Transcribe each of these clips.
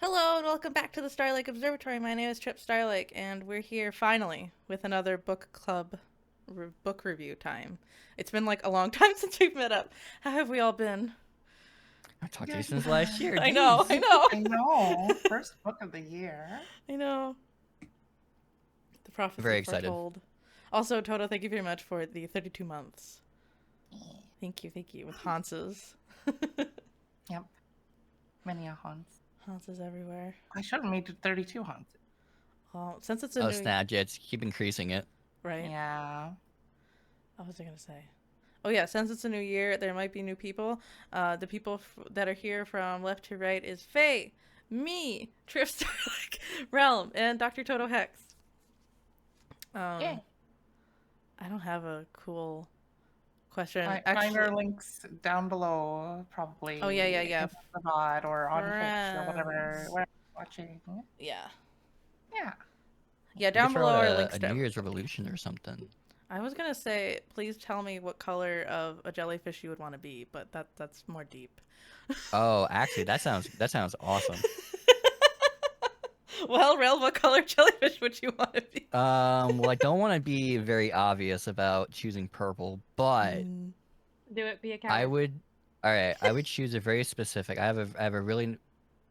Hello and welcome back to the Starlake Observatory. My name is Trip Starlake, and we're here finally with another book club book review time. It's been like a long time since we've met up. How have we all been? I've talked to you Good. since last year. I know, I Jeez. know, I know. First book of the year. I know. The prophecy Very excited. foretold. Also, Toto, thank you very much for the 32 months. Thank you. With Hans's. Yep. Many a haunts. Hans's everywhere. I should have made it 32 haunts. Well, since it's a Oh, new... snap. Yeah, it's keep increasing it. Right? Yeah. What was I going to say? Oh yeah, since it's a new year, there might be new people. The people that are here from left to right is Faye, me, Trip Starlick, Realm, and Dr. Toto Hex. Yay. I don't have a cool question. Find our links down below, probably. Oh yeah. In the VOD or on Twitch or whatever Friends. where you're watching. Yeah. Yeah. Yeah, You down could throw below out are links a to New Year's everything. Revolution or something. I was gonna say, please tell me what color of a jellyfish you would want to be, but that's more deep. Oh, actually, that sounds awesome. Well, Rel, what color jellyfish would you want to be? Well, I don't want to be very obvious about choosing purple, but Do it, be a I coward. would. All right, I would choose a very specific. I have a really.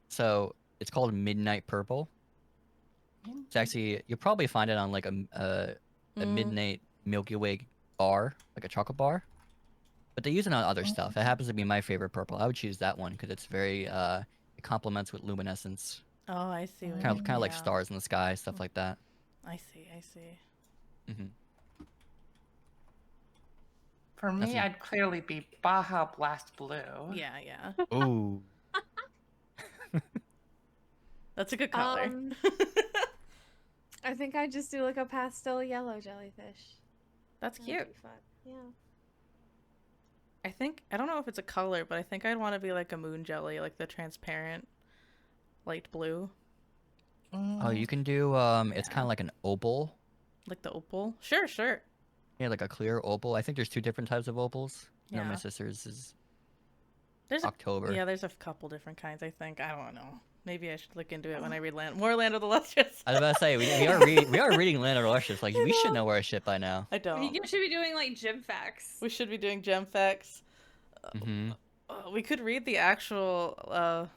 So it's called Midnight Purple. It's actually you'll probably find it on like a midnight Milky Way bar, like a chocolate bar. But they use it on other stuff. It happens to be my favorite purple. I would choose that one because it's very it complements with luminescence, Oh, I see. What you kind mean. of like Yeah. stars in the sky, stuff like that. I see. Hmm. For me, I'd clearly be Baja Blast Blue. Yeah. Ooh. That's a good color. I think I just do like a pastel yellow jellyfish. That's That'd cute. be fun. Yeah. I don't know if it's a color, but I think I'd want to be like a moon jelly, like the transparent light blue, Oh, you can do it's kind Yeah. of like an opal. like the opal. Sure. Yeah, like a clear opal. I think there's two different types of opals. You know, my Yeah. sister's is There's October. there's a couple different kinds. I think I don't know. Maybe I should look into it when I read more Land of the Luscious. I was about to say we are reading Land of the Luscious. Like we should know our shit by now. I don't. You should be doing like gym facts. We should be doing gem facts. Hmm. We could read the actual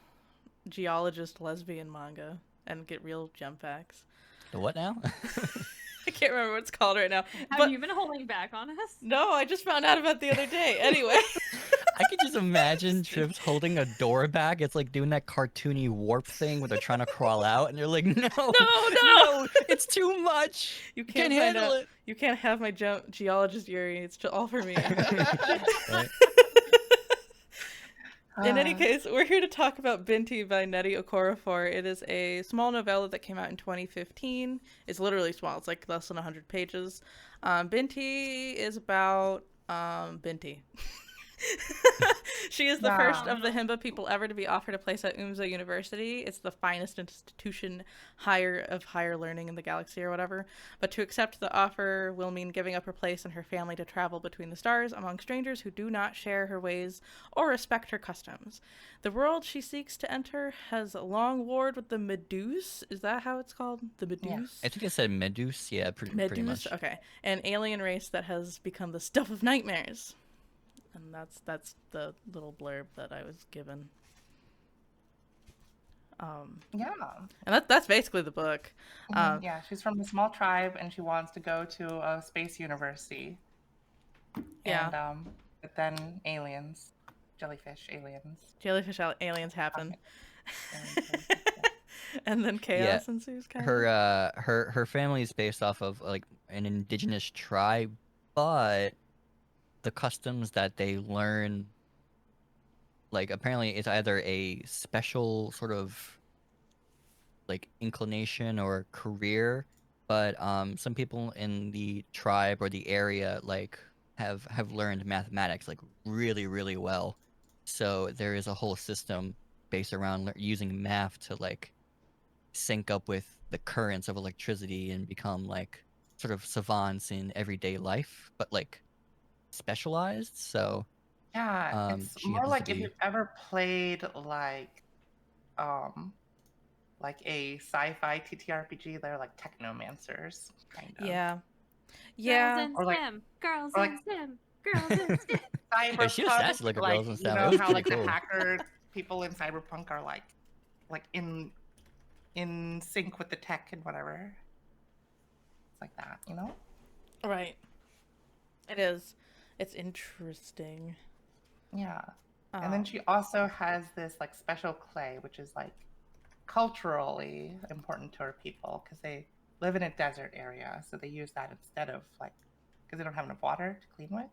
geologist lesbian manga and get real gem facts. The what now? I can't remember what it's called right now. Have But you been holding back on us? no, I just found out about it the other day. Anyway. I could just imagine Trips holding a door back. It's like doing that cartoony warp thing where they're trying to crawl out, and they're like, "No, No, it's too much. You Can't find handle out- it." You can't have my geologist Yuri. It's all for me. Right? In any case, we're here to talk about Binti by Nnedi Okorafor. It is a small novella that came out in 2015. It's literally small. It's like less than 100 pages. Binti is about Binti. She is the first of the Himba people ever to be offered a place at Umza University. It's the finest institution of higher learning in the galaxy or whatever. But to accept the offer will mean giving up her place and her family to travel between the stars among strangers who do not share her ways or respect her customs. The world she seeks to enter has long warred with the Meduse. Is that how it's called? The Meduse? I think I said Meduse. Yeah, pretty much. Okay. An alien race that has become the stuff of nightmares. And that's the little blurb that I was given. Yeah. And that's basically the book. Yeah, she's from a small tribe and she wants to go to a space university. Yeah. And but then aliens, jellyfish Jellyfish aliens happen. aliens. And then chaos ensues, kind of. Her family is based off of like an indigenous tribe, but the customs that they learn, like apparently it's either a special sort of like inclination or career, but some people in the tribe or the area like have learned mathematics like really well. So there is a whole system based around using math to like sync up with the currents of electricity and become like sort of savants in everyday life, but like specialized. So Yeah, it's she more happens to like if be. you've ever played like um like a sci-fi TTRPG. They're like technomancers, kind of. Yeah. Girls Yeah. in Or like- STEM. Girls or in like- STEM. Girls in STEM. Yeah, she was Cyberpunk, sassy like a like girls and you stuff. It know was how pretty like cool. the hacker people in Cyberpunk are like in sync with the tech and whatever. It's like that, you know? Right. It is. It's interesting. Yeah. And then Um, she also has this like special clay, which is like culturally important to her people because they live in a desert area. So they use that instead of like, because they don't have enough water to clean with.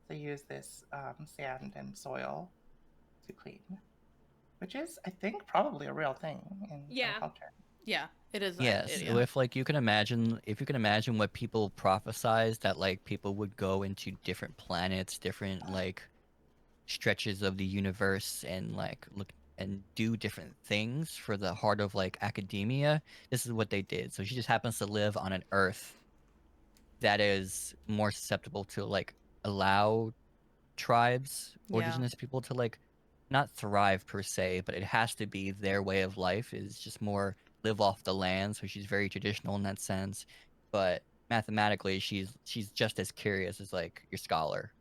They use this sand and soil to clean, which is, I think, probably a real thing in Yeah. some culture. yeah, it is. Yes, yeah. if like you can imagine, if you can imagine what people prophesized that like people would go into different planets, different like stretches of the universe and like look and do different things for the heart of like academia, this is what they did. So she just happens to live on an Earth that is more susceptible to like allow tribes or Yeah. indigenous people to like not thrive per se, but it has to be their way of life is just more live off the land. So she's very traditional in that sense, but mathematically she's just as curious as like your scholar.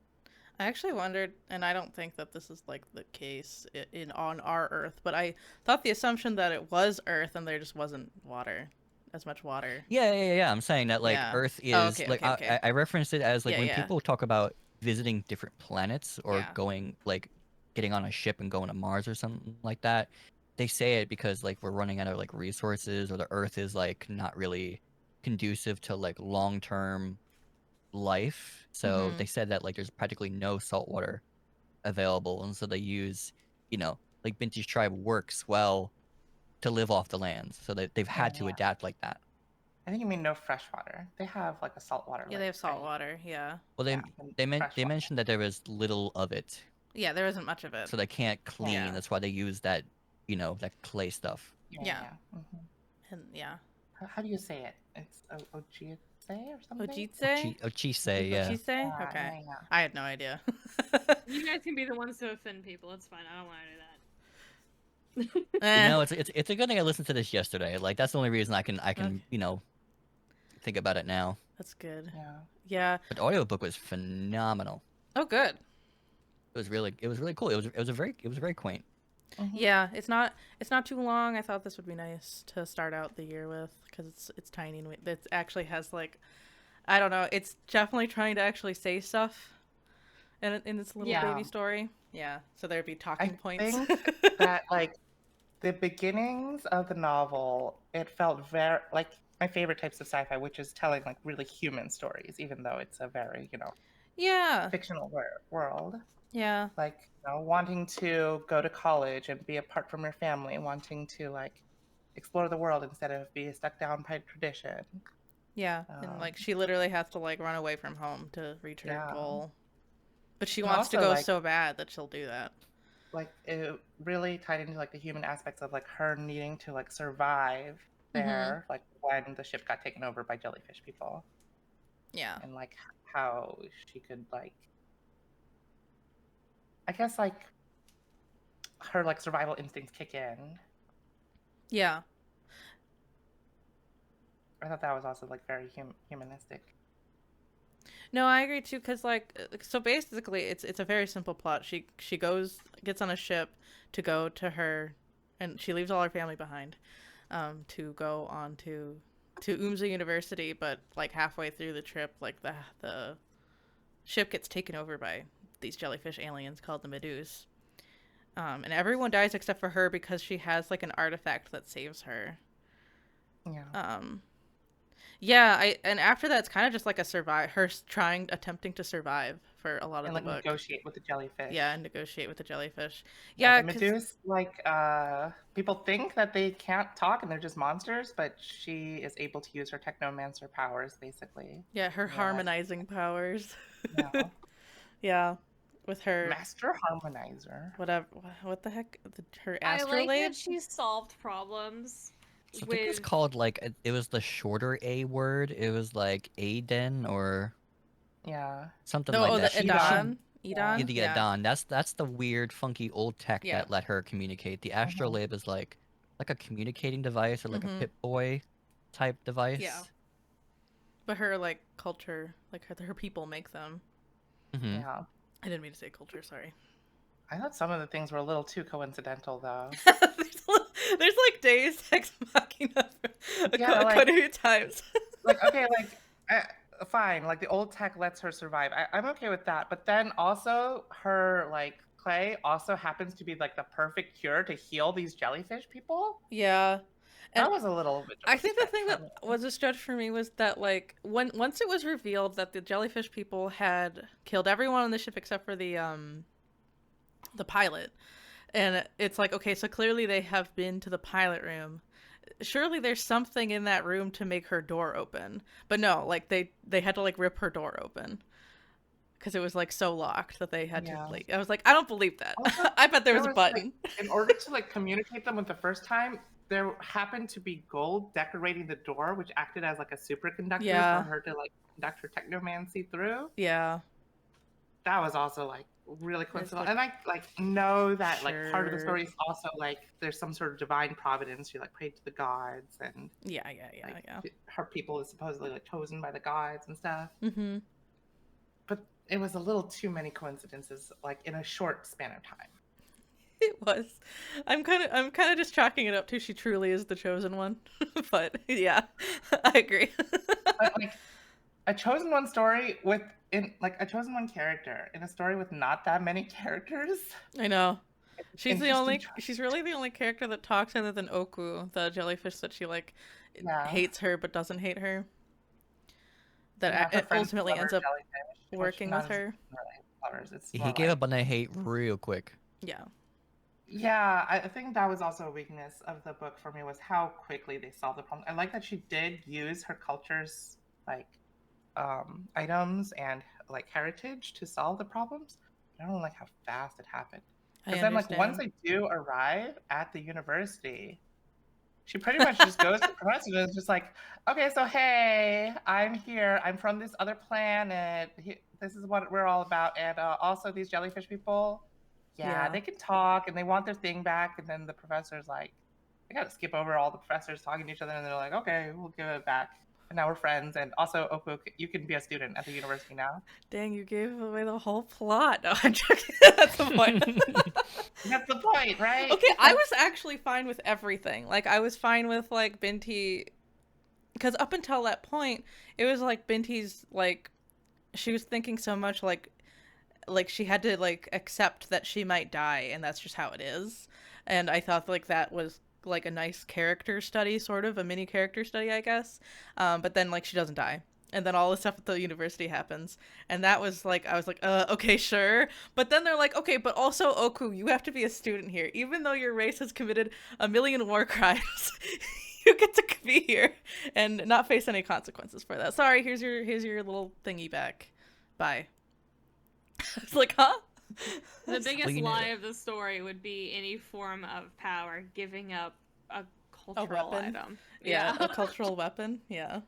I actually wondered, and I don't think that this is like the case in on our Earth, but I thought the assumption that it was Earth and there just wasn't as much water. Yeah. I'm saying that like Yeah. Earth is Oh, okay, like okay. I referenced it as like Yeah, when yeah. people talk about visiting different planets or Yeah. going like getting on a ship and going to Mars or something like that. They say it because like we're running out of like resources or the Earth is like not really conducive to like long-term life. So Mhm. they said that like there's practically no salt water available, and so they use, like Binti's tribe works well to live off the land, so they've had to Yeah. adapt like that. I think you mean no fresh water. They have like a saltwater Yeah, lake, they have salt right? water. Yeah. Well, Yeah, and they fresh they water. mentioned that there was little of it, Yeah, there isn't much of it. so they can't clean. Yeah. That's why they use that, that clay stuff. Yeah. Mhm. And yeah. How do you say it? It's Ojitse or something? Ojitse? Ochise, yeah. Ochise? Yeah, Okay. yeah. I had no idea. You guys can be the ones to offend people. It's fine. I don't want to do that. Eh, It's a good thing I listened to this yesterday. Like that's the only reason I can Okay. think about it now. That's good. Yeah. Yeah. But the audiobook was phenomenal. Oh, good. It was really cool. It was very quaint. Mhm. Yeah, it's not too long. I thought this would be nice to start out the year with because it's tiny and it actually has like, I don't know. It's definitely trying to actually say stuff in its little Yeah. baby story. Yeah, so there'd be talking points. think that like the beginnings of the novel, it felt very like my favorite types of sci-fi, which is telling like really human stories, even though it's a very Yeah, fictional world. yeah, Like wanting to go to college and be apart from your family, wanting to like explore the world instead of be stuck down by tradition. yeah. And like she literally has to like run away from home to reach her Yeah. goal, but she And wants to also, go like- so bad that she'll do that. Like it really tied into like the human aspects of like her needing to like survive there, like when the ship got taken over by jellyfish people, Yeah, and like how she could like, I guess like her like survival instincts kick in. yeah. I thought that was also like very humanistic. No, I agree too. Cause like, so basically, it's a very simple plot. She gets on a ship to go to her, and she leaves all her family behind, to go on to Umza University. But like halfway through the trip, like the ship gets taken over by these jellyfish aliens called the Meduse. And everyone dies except for her because she has like an artifact that saves her. Yeah. Yeah, and after that, it's kind of just like her attempting to survive for a lot of And the like book. negotiate with the jellyfish. Yeah, and negotiate with the jellyfish. Yeah, Yeah, the 'cause- Meduse, like people think that they can't talk and they're just monsters, but she is able to use her technomancer powers basically. yeah, her Yeah. harmonizing powers. Yeah. Yeah, with her Master harmonizer. whatever. What the heck? Her I like astrolabe. that she solved problems So I think it's with. called like it was the shorter A word. It was like Aden or Yeah. something No, like oh, that. the She- Edan. Yeah, Edan. Yeah, the Adon. That's the weird, funky old tech Yeah. that let her communicate. The Mhm. astrolabe is like like a communicating device or like a Pip-Boy type device. Yeah. But her like culture, like her people make them. Yeah. I didn't mean to say culture. Sorry. I thought some of the things were a little too coincidental, though. there's like Deus Ex Machina Yeah, quite a few times. Like, okay, like, fine. Like, the old tech lets her survive. I'm okay with that. But then also, her, like, clay also happens to be, like, the perfect cure to heal these jellyfish people. Yeah. And That was a little bit. I think the thing that was a stretch for me was that, like, once it was revealed that the jellyfish people had killed everyone on the ship except for the pilot, and it's like, okay, so clearly they have been to the pilot room. Surely there's something in that room to make her door open. But no, like, they had to, like, rip her door open. Because it was, like, so locked that they had to, like... I was like, I don't believe that. Also, I bet there was a button. Like, in order to, like, communicate them with the first time, there happened to be gold decorating the door, which acted as, like, a superconductor for her to, like, conduct her technomancy through. Yeah. That was also, like, really coincidental. And I, like, know that, like, part of the story is also, like, there's some sort of divine providence. She, like, prayed to the gods, and... Yeah. Her people is supposedly, like, chosen by the gods and stuff. Mm-hmm. But it was a little too many coincidences, like, in a short span of time. It was. I'm kind of just chalking it up to she truly is the chosen one. But yeah, I agree. But, like, a chosen one story a chosen one character in a story with not that many characters. I know. She's really the only character that talks other than Oku, the jellyfish that she like hates her but doesn't hate her. That ultimately ends up working with her. He gave up on the hate real quick. Yeah. Yeah, I think that was also a weakness of the book for me, was how quickly they solved the problem. I like that she did use her culture's, like, items and, like, heritage to solve the problems. I don't like how fast it happened. Because then, like, once they do arrive at the university, she pretty much just goes to the professor and is just like, okay, so hey, I'm here. I'm from this other planet. This is what we're all about. And also these jellyfish people, they can talk and they want their thing back. And then the professor's like, I got to skip over all the professors talking to each other. And they're like, okay, we'll give it back. And now we're friends. And also, Oku, you can be a student at the university now. Dang, you gave away the whole plot. No, I'm joking. That's the point. That's the point, right? Okay, I was actually fine with everything. Like, I was fine with, like, Binti... Because up until that point, it was, like, Binti's, like... She was thinking so much, like, she had to, like, accept that she might die, and that's just how it is. And I thought, like, that was... like a nice character study, sort of a mini character study, I guess. But then, like, she doesn't die, and then all the stuff at the university happens, and that was like, I was like, okay, sure. But then they're like, okay, but also Oku, you have to be a student here, even though your race has committed 1,000,000 war crimes. You get to be here and not face any consequences for that. Sorry, here's your little thingy back. Bye. It's like, huh? The biggest lie of the story would be any form of power giving up a cultural item. Yeah, a cultural weapon. Yeah.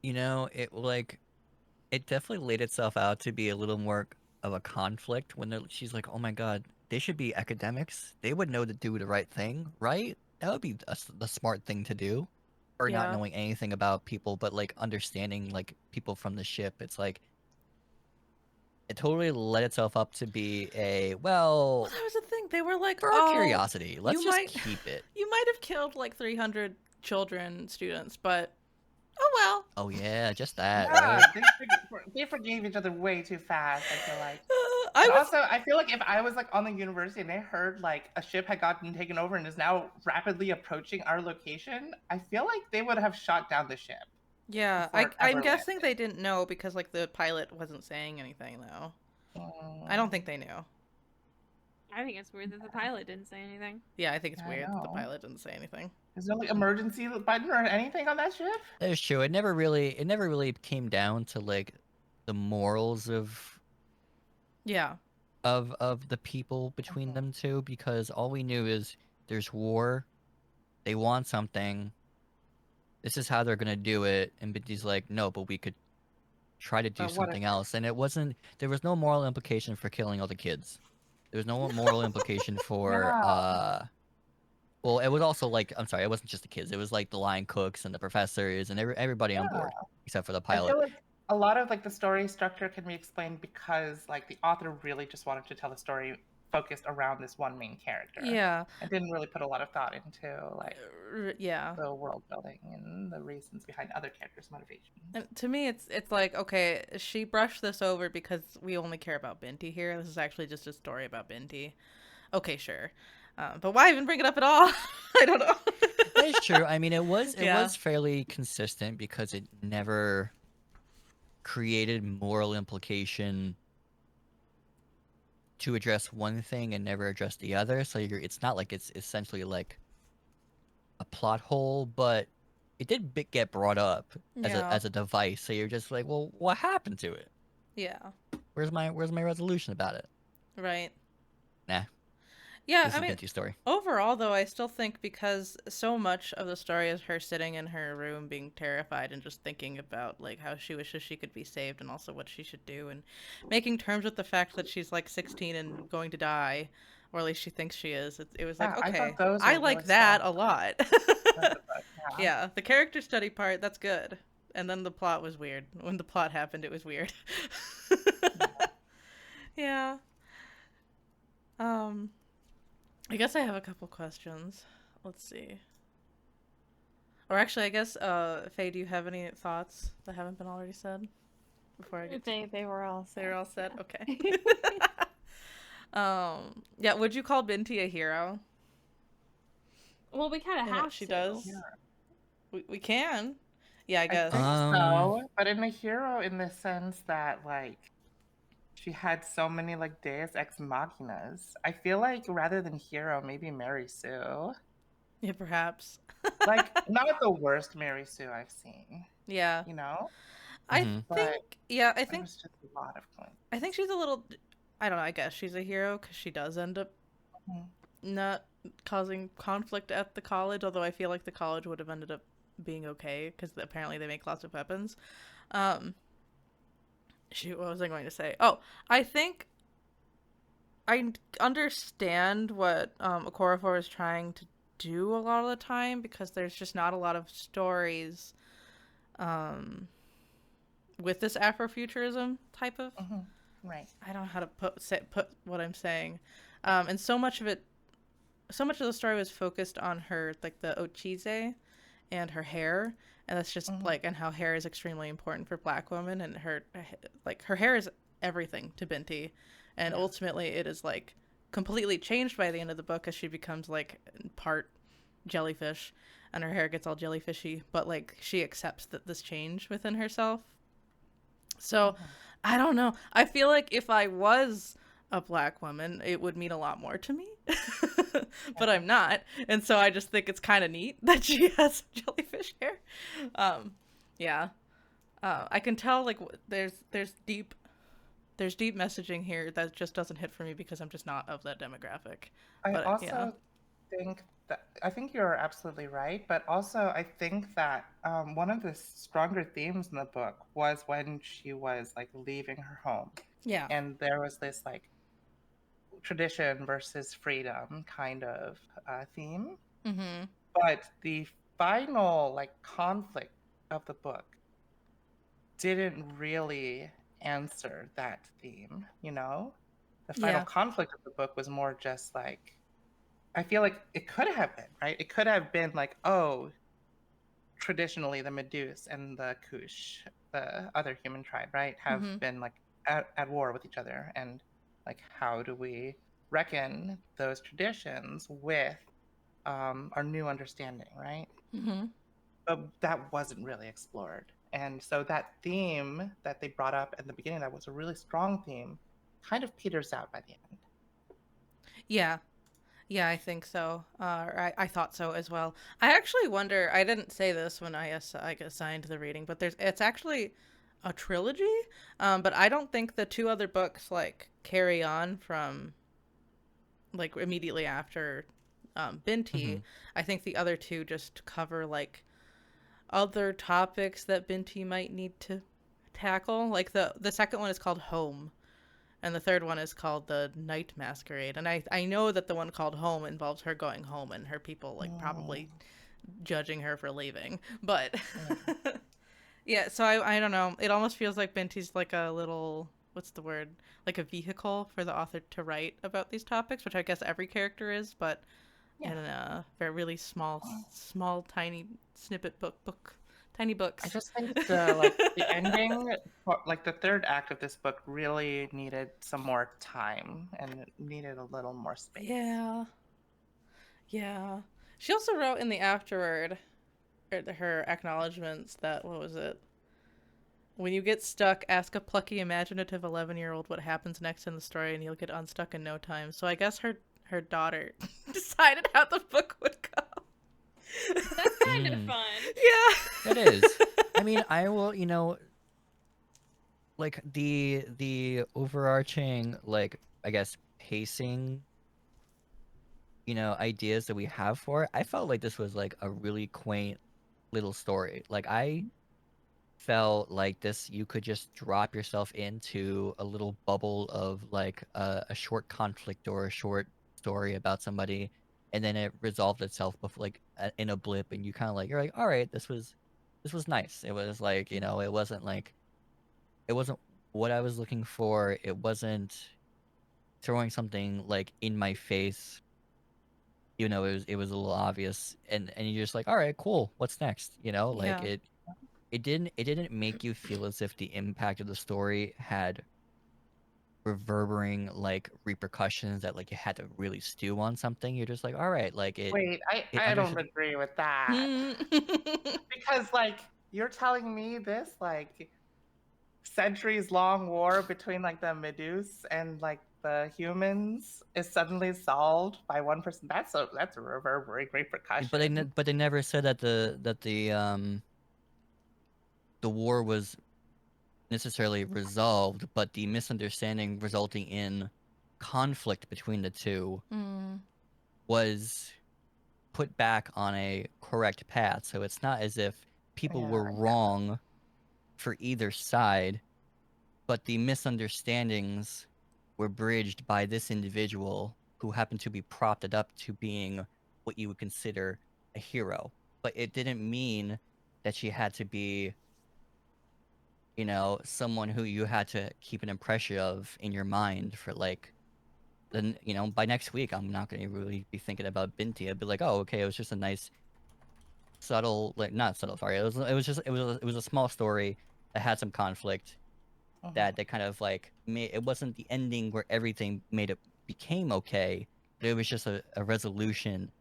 You know, it definitely laid itself out to be a little more of a conflict when she's like, oh my god, they should be academics. They would know to do the right thing, right? That would be the smart thing to do. Or not knowing anything about people, but like understanding like people from the ship. It's like, it totally led itself up to be well, that was the thing. They were like, for our curiosity, let's just keep it. You might have killed like 300 children, students, but oh well. Oh yeah, just that. Yeah, right? they forgave each other way too fast, I feel like. Also, I feel like if I was like on the university and they heard like a ship had gotten taken over and is now rapidly approaching our location, I feel like they would have shot down the ship. Yeah, I'm guessing they didn't know because like the pilot wasn't saying anything though. I don't think they knew. I think it's weird that the pilot didn't say anything. Yeah, I think it's weird that the pilot didn't say anything. Is there like emergency button or anything on that ship? That's true. It never really came down to like the morals of the people between them two, because all we knew is there's war, they want something, this is how they're gonna do it, and Binti's like, no, but we could try to do something else. And there was no moral implication for killing all the kids. There was no moral implication for Well, it was also like, I'm sorry, it wasn't just the kids. It was like the line cooks and the professors and everybody on board except for the I pilot. feel like a lot of like the story structure can be explained because like the author really just wanted to tell a story focused around this one main character. Yeah. And didn't really put a lot of thought into like Yeah. the world building and the reasons behind other characters' motivations. And to me, it's like, okay, she brushed this over because we only care about Binti here. This is actually just a story about Binti. Okay, sure. But why even bring it up at all? I don't know. That's true. I mean, it was Yeah. fairly consistent because it never created moral implication to address one thing and never address the other. So it's not like it's essentially like a plot hole, but it did get brought up as a device. So you're just like, well, what happened to it? Yeah. Where's my resolution about it? Right. Nah. Yeah, This I is mean, Binti's story. overall, though, I still think because so much of the story is her sitting in her room being terrified and just thinking about, like, how she wishes she could be saved and also what she should do and making terms with the fact that she's, like, 16 and going to die, or at least she thinks she is. It was like, Yeah, I okay, thought those I were like really that strong a lot. Yeah. Yeah, the character study part, that's good. And then the plot was weird. When the plot happened, it was weird. Yeah. I guess I have a couple questions. Let's see. Or actually, I guess, Faye, do you have any thoughts that haven't been already said? Before I get They were all They were all said? yeah. Okay. Yeah, would you call Binti a hero? Well, we kind of In what have she to. does? Yeah. We can. Yeah, I I guess. think so, but in a hero in the sense that like she had so many like Deus Ex Machinas. I feel like rather than hero, maybe Mary Sue. Yeah, perhaps. Like not the worst Mary Sue I've seen, Yeah. you know? I Mhm. But think, yeah, I there think was just a lot of coins. I think she's a little, I don't know, I guess she's a hero because she does end up Mhm. not causing conflict at the college, although I feel like the college would have ended up being okay because apparently they make lots of weapons. Shoot, what was I going to say? Oh, I think I understand what Okorafor is trying to do a lot of the time because there's just not a lot of stories with this Afrofuturism type of. Mhm. Right. I don't know how to put what I'm saying, and so much of the story was focused on her, like the Ochize and her hair, and that's just Mhm. like, and how hair is extremely important for Black women, and her hair is everything to Binti, and Yeah. ultimately it is like completely changed by the end of the book as she becomes like part jellyfish, and her hair gets all jellyfishy, but like she accepts that this change within herself. So, Mhm. I don't know. I feel like if I was a Black woman, it would mean a lot more to me. But I'm not. And so I just think it's kind of neat that she has jellyfish hair. Yeah. I can tell like there's deep messaging here that just doesn't hit for me because I'm just not of that demographic. I But also yeah. think you're absolutely right, but also I think that one of the stronger themes in the book was when she was like leaving her home, Yeah. and there was this like tradition versus freedom kind of theme. Mhm. But the final like conflict of the book didn't really answer that theme, you know? The final Yeah. conflict of the book was more just like I feel like it could have been, right? It could have been like, oh, traditionally the Meduse and the Kush, the other human tribe, right, have Mhm. been like at war with each other. And like, how do we reckon those traditions with our new understanding, right? Mhm. But that wasn't really explored. And so that theme that they brought up at the beginning, that was a really strong theme, kind of peters out by the end. Yeah. Yeah, I think so. I thought so as well. I actually wonder. I didn't say this when I assigned the reading, but it's actually a trilogy. But I don't think the two other books like carry on from like immediately after Binti. Mhm. I think the other two just cover like other topics that Binti might need to tackle. Like the second one is called Home, and the third one is called The Night Masquerade. And I know that the one called Home involves her going home and her people like probably judging her for leaving. But yeah, so I don't know. It almost feels like Binti's like a little, what's the word? Like a vehicle for the author to write about these topics, which I guess every character is, but in a very really small, tiny snippet book. Tiny books. I just think the ending, like the third act of this book, really needed some more time and it needed a little more space. Yeah. She also wrote in the afterword, her acknowledgments that, what was it? When you get stuck, ask a plucky, imaginative 11-year-old what happens next in the story, and you'll get unstuck in no time. So I guess her daughter decided how the book would go. That's kind of fun. Yeah. It is. I mean, I will, like the overarching, like, I guess, pacing, ideas that we have for it, I felt like this was like a really quaint little story. Like, I felt like this, you could just drop yourself into a little bubble of like a short conflict or a short story about somebody, and then it resolved itself before, like, in a blip, and you're like, all right, this was nice. It was like, it wasn't like, it wasn't what I was looking for. It wasn't throwing something like in my face. It was a little obvious, and you're just like, all right, cool. What's next? Like, Yeah. it didn't make you feel as if the impact of the story had reverberating like repercussions that like you had to really stew on something. You're just like, all right, like Wait, it I don't understood. agree with that. Because like you're telling me this like centuries long war between like the Meduse and like the humans is suddenly solved by one person. That's a reverberating repercussion. But they never said that the war was necessarily resolved, but the misunderstanding resulting in conflict between the two was put back on a correct path. So it's not as if people Yeah, were wrong for either side, but the misunderstandings were bridged by this individual who happened to be propped up to being what you would consider a hero. But it didn't mean that she had to be, someone who you had to keep an impression of in your mind for like, then, by next week, I'm not going to really be thinking about Binti. I'd be like, oh, okay, it was just a nice, subtle, like, not subtle, sorry. It was a small story that had some conflict that kind of like made, it wasn't the ending where everything became okay, but it was just a resolution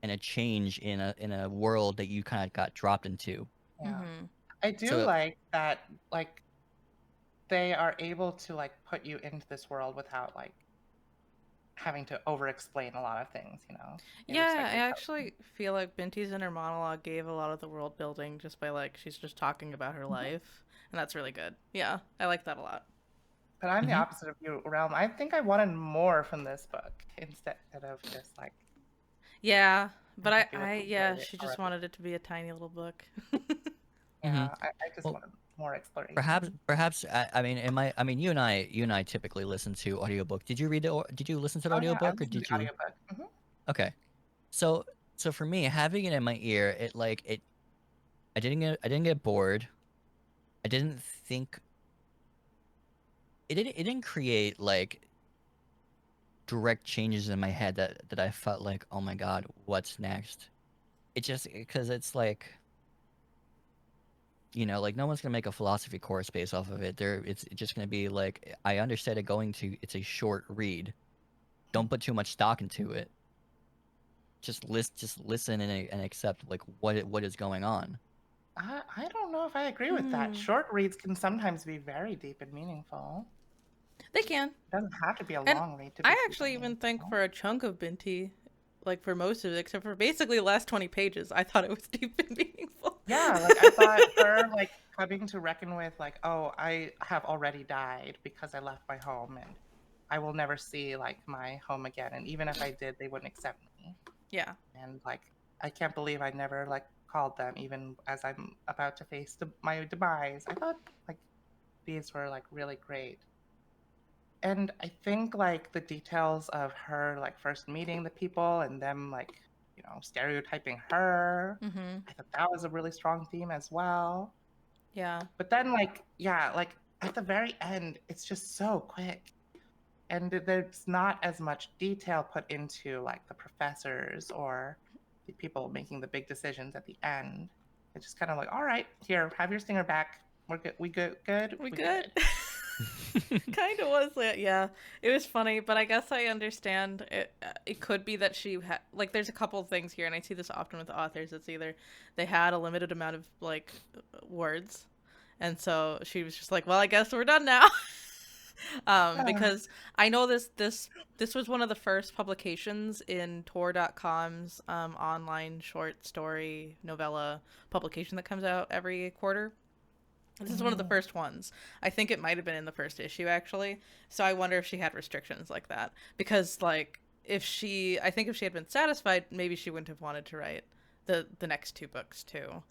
and a change in a world that you kind of got dropped into. Yeah. I do So like that like they are able to like put you into this world without like having to over explain a lot of things, They Yeah, respect I your actually feel like Binti's inner monologue gave a lot of the world building just by like she's just talking about her life, and that's really good. Yeah, I like that a lot. But I'm the opposite of you, Realm. I think I wanted more from this book instead of just like. Yeah, but happy with the way she just already. wanted it to be a tiny little book. Yeah, I just Well, wanted more exploration. perhaps I mean you and I typically listen to audiobook. Did you listen to the Oh yeah, I audiobook, or listened to did the you? audiobook. Okay. So for me, having it in my ear, I didn't get bored. I didn't think it didn't create like direct changes in my head that I felt like, oh my god, what's next? It just, because it's like, like, no one's gonna make a philosophy course based off of it. It's just gonna be like, I understand it's a short read. Don't put too much stock into it. Just listen and accept like what is going on. I don't know if I agree with that. Short reads can sometimes be very deep and meaningful. They can. It doesn't have to be a And long read to be I deep actually and even think meaningful. for a chunk of Binti, like for most of it, except for basically the last 20 pages, I thought it was deep and meaningful. Yeah, like I thought her like coming to reckon with like, oh, I have already died because I left my home and I will never see like my home again. And even if I did, they wouldn't accept me. Yeah. And like I can't believe I never like called them even as I'm about to face my demise. I thought like these were like really great. And I think like the details of her like first meeting the people and them like, stereotyping her. Mm-hmm. I thought that was a really strong theme as well. Yeah. But then like, yeah, like at the very end, it's just so quick. And there's not as much detail put into like the professors or the people making the big decisions at the end. It's just kind of like, all right, here, have your stinger back. We're good. We good. Good. We good? Kind of was that, yeah. It was funny, but I guess I understand it. It could be that she had like. There's a couple of things here, and I see this often with authors. It's either they had a limited amount of like words, and so she was just like, "Well, I guess we're done now." Because I know this was one of the first publications in Tor.com's online short story novella publication that comes out every quarter. This is one of the first ones. I think it might have been in the first issue, actually. So I wonder if she had restrictions like that. Because, like, I think if she had been satisfied, maybe she wouldn't have wanted to write the next two books, too.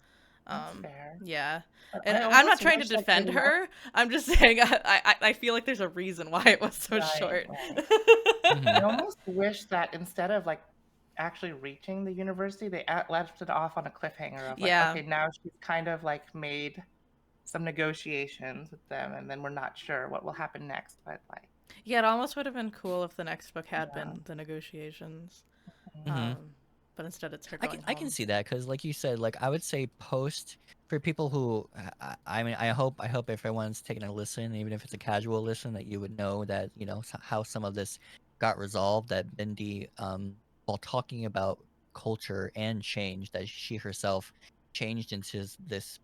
That's fair. Yeah. But And I'm not trying to defend her. I'm just saying I feel like there's a reason why it was so short. Right. I almost wish that instead of, like, actually reaching the university, they left it off on a cliffhanger of, like, okay, now she's kind of, like, made some negotiations with them, and then we're not sure what will happen next, but like it almost would have been cool if the next book had been the negotiations. But instead it's her going I can see that because, like you said, like I would say post for people who I mean I hope if everyone's taking a listen, even if it's a casual listen, that you would know that how some of this got resolved. That Binti, while talking about culture and change, that she herself changed into this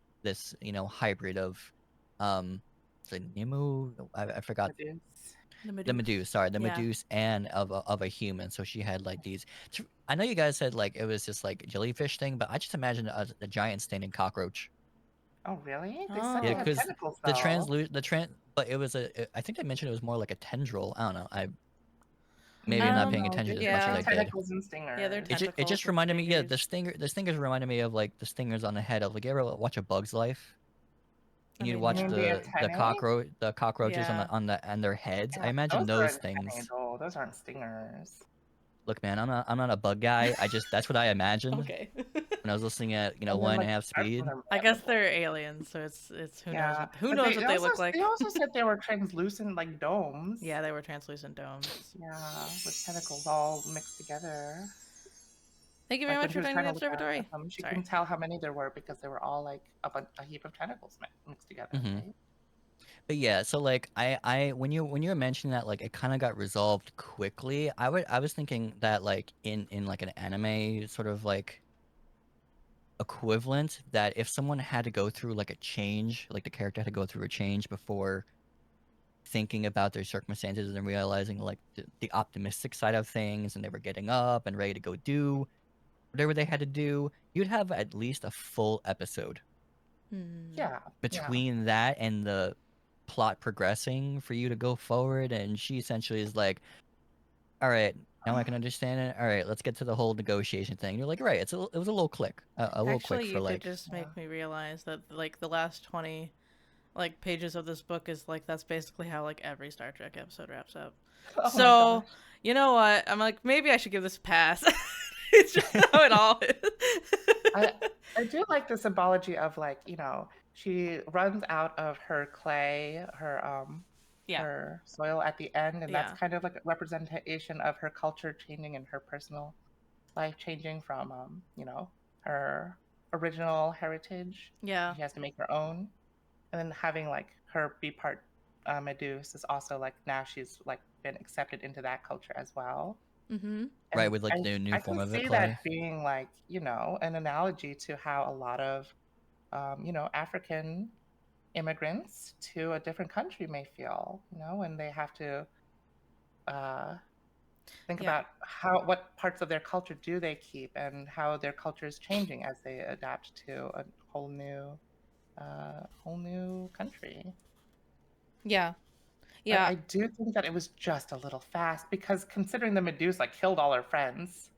hybrid of the Nimu, I forgot the Medusa, sorry, the Medusa and of a human. So she had like these. I know you guys said like it was just like a jellyfish thing, but I just imagined a giant standing cockroach. Oh really? They Oh. said Yeah, because tentacles, though. but it was I think they mentioned it was more like a tendril. I don't know. I maybe not paying attention as much as I did. Tentacles and stingers. Yeah, they're tentacles. It just reminded me. Yeah, the stingers reminded me of like the stingers on the head of like you ever watch A Bug's Life? And you'd watch the cockroaches on their heads. Yeah, I imagine those antennae, things. though. Those aren't stingers. Look, man, I'm not a bug guy. That's what I imagined. Okay. When I was listening at And then, 1.5 speed. I guess they're aliens, so it's who knows what they look like. They also said they were translucent, like domes. Yeah, they were translucent domes. Yeah, with tentacles all mixed together. Thank you very much for joining the observatory. She couldn't tell how many there were because they were all like a heap of tentacles mixed together. Right? But yeah, so like I when you were mentioning that like it kind of got resolved quickly, I was thinking that like in like an anime sort of like equivalent, that if someone had to go through like a change, like the character had to go through a change before thinking about their circumstances and realizing like the optimistic side of things, and they were getting up and ready to go do whatever they had to do, you'd have at least a full episode. Yeah. Between that and the plot progressing for you to go forward, and she essentially is like, all right, now I can understand it. All right, let's get to the whole negotiation thing. You're like, right, it was a little click, a little click for like. Actually, you just make me realize that like the last 20 like pages of this book is like that's basically how like every Star Trek episode wraps up. Oh so you know what? I'm like, maybe I should give this a pass. It's just how it all is. I do like the symbology of like, she runs out of her clay, her soil at the end, and that's kind of like a representation of her culture changing and her personal life changing from her original heritage. Yeah. She has to make her own. And then having like her be part Medusa is also like now she's like been accepted into that culture as well. Mm-hmm. Right, with like the new form of it. I can see that being like, an analogy to how a lot of, African immigrants to a different country may feel, when they have to think about what parts of their culture do they keep and how their culture is changing as they adapt to a whole new country. Yeah. Yeah, I do think that it was just a little fast because considering the Medusa killed all her friends.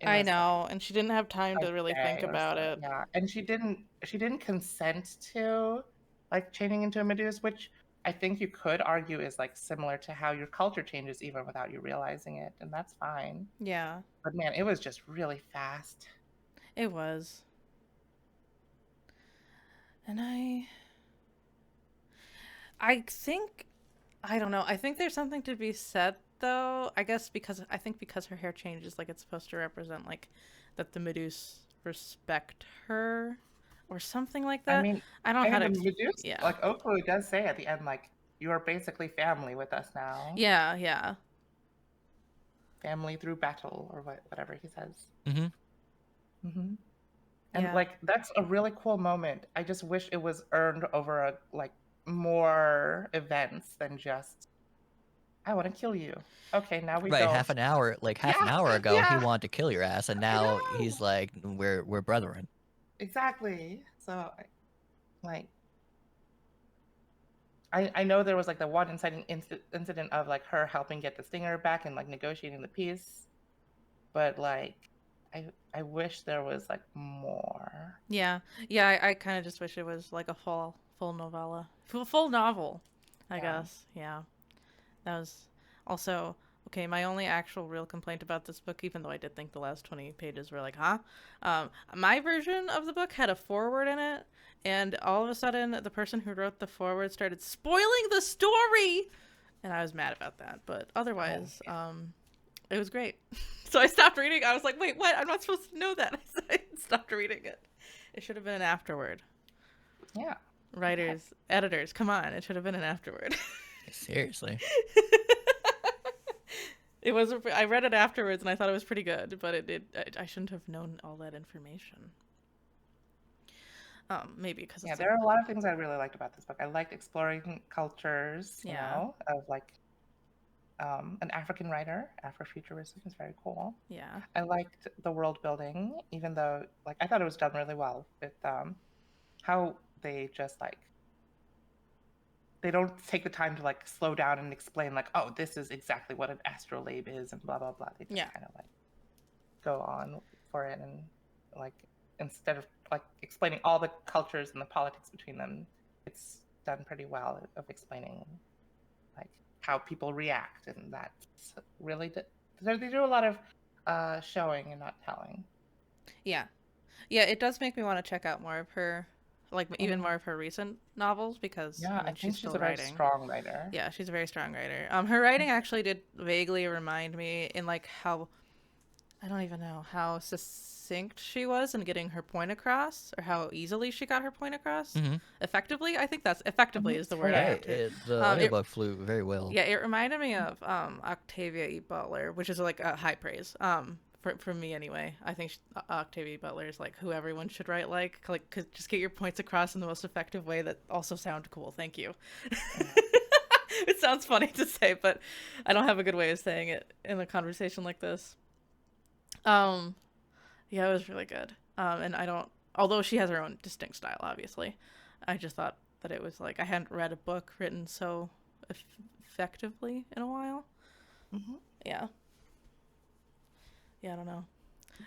I know, and she didn't have time to really think about it. Yeah, and she didn't consent to like changing into a Medusa, which I think you could argue is like similar to how your culture changes even without you realizing it, and that's fine. Yeah. But man, it was just really fast. It was. And I think, I don't know. I think there's something to be said though. I guess because her hair changes, like it's supposed to represent like that the Meduse respect her or something like that. I mean, I don't know how to. the Medusa, Yeah. like Oku does say at the end, like, you are basically family with us now. Yeah, yeah. Family through battle, or whatever he says. Mm-hmm. Mm-hmm. And Yeah. like that's a really cool moment. I just wish it was earned over a like more events than just I want to kill you. Okay, now we Right, don't. half an hour ago, he Yeah, wanted to kill your ass, and I now know. he's like, we're brethren. Exactly. So, like, I know there was like the one inciting incident of like her helping get the stinger back and like negotiating the peace, but like, I wish there was like more. Yeah. Yeah, I kind of just wish it was like a full novella. Full novel, I Yeah. guess. Yeah. That was also okay. My only actual real complaint about this book, even though I did think the last 20 pages were like, huh? My version of the book had a foreword in it, and all of a sudden, the person who wrote the foreword started spoiling the story, and I was mad about that. But otherwise, it was great. So I stopped reading. I was like, wait, what? I'm not supposed to know that. I stopped reading it. It should have been an afterword. Yeah. Writers, editors, come on! It should have been an afterword. Seriously. It was. I read it afterwards, and I thought it was pretty good, but it did. I shouldn't have known all that information. Maybe because Yeah, there are a lot of things I really liked about this book. I liked exploring cultures, you Yeah. know, of like an African writer. Afrofuturism is very cool. Yeah. I liked the world building, even though like I thought it was done really well with how they just like they don't take the time to like slow down and explain like, oh, this is exactly what an astrolabe is and blah blah blah. They just Yeah. kind of like go on for it and like instead of like explaining all the cultures and the politics between them, it's done pretty well of explaining like how people react, and that's really they do a lot of showing and not telling. Yeah. Yeah. It does make me want to check out more of her, like even more of her recent novels because Yeah, I mean, I think she's she's still a very writing. strong writer. Yeah, she's a very strong writer. Her writing actually did vaguely remind me in like how I don't even know how succinct she was in getting her point across, or how easily she got her point across. Mm-hmm. Effectively, I think that's effectively is the word. Yeah. I have to. The audiobook flew very well. Yeah, it reminded me of Octavia E. Butler, which is like a high praise. For me anyway. I think Octavia E. Butler is like who everyone should write like just get your points across in the most effective way that also sound cool. Thank you. It sounds funny to say, but I don't have a good way of saying it in a conversation like this. Yeah, it was really good. And I don't, although she has her own distinct style, obviously, I just thought that it was like, I hadn't read a book written so effectively in a while. Mm-hmm. Yeah. Yeah, I don't know.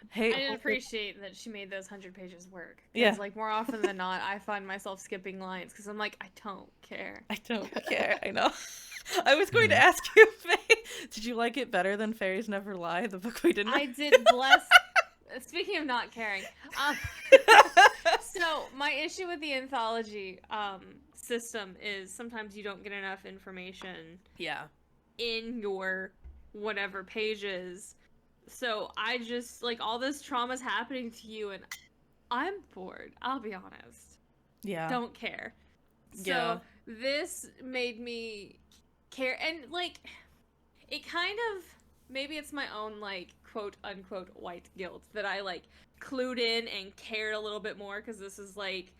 Hey, I did appreciate that she made those 100 pages work. Yeah. Like more often than not, I find myself skipping lines because I'm like, I don't care. I don't care. I know. I was going to ask you, Faye, did you like it better than Fairies Never Lie, the book we didn't I did bless. Speaking of not caring, so my issue with the anthology system is sometimes you don't get enough information. Yeah. In your whatever pages. So I just like all this trauma's happening to you and I'm bored. I'll be honest. Yeah. Don't care. Yeah. So this made me care, and like it kind of maybe it's my own like quote unquote white guilt that I like clued in and cared a little bit more because this is like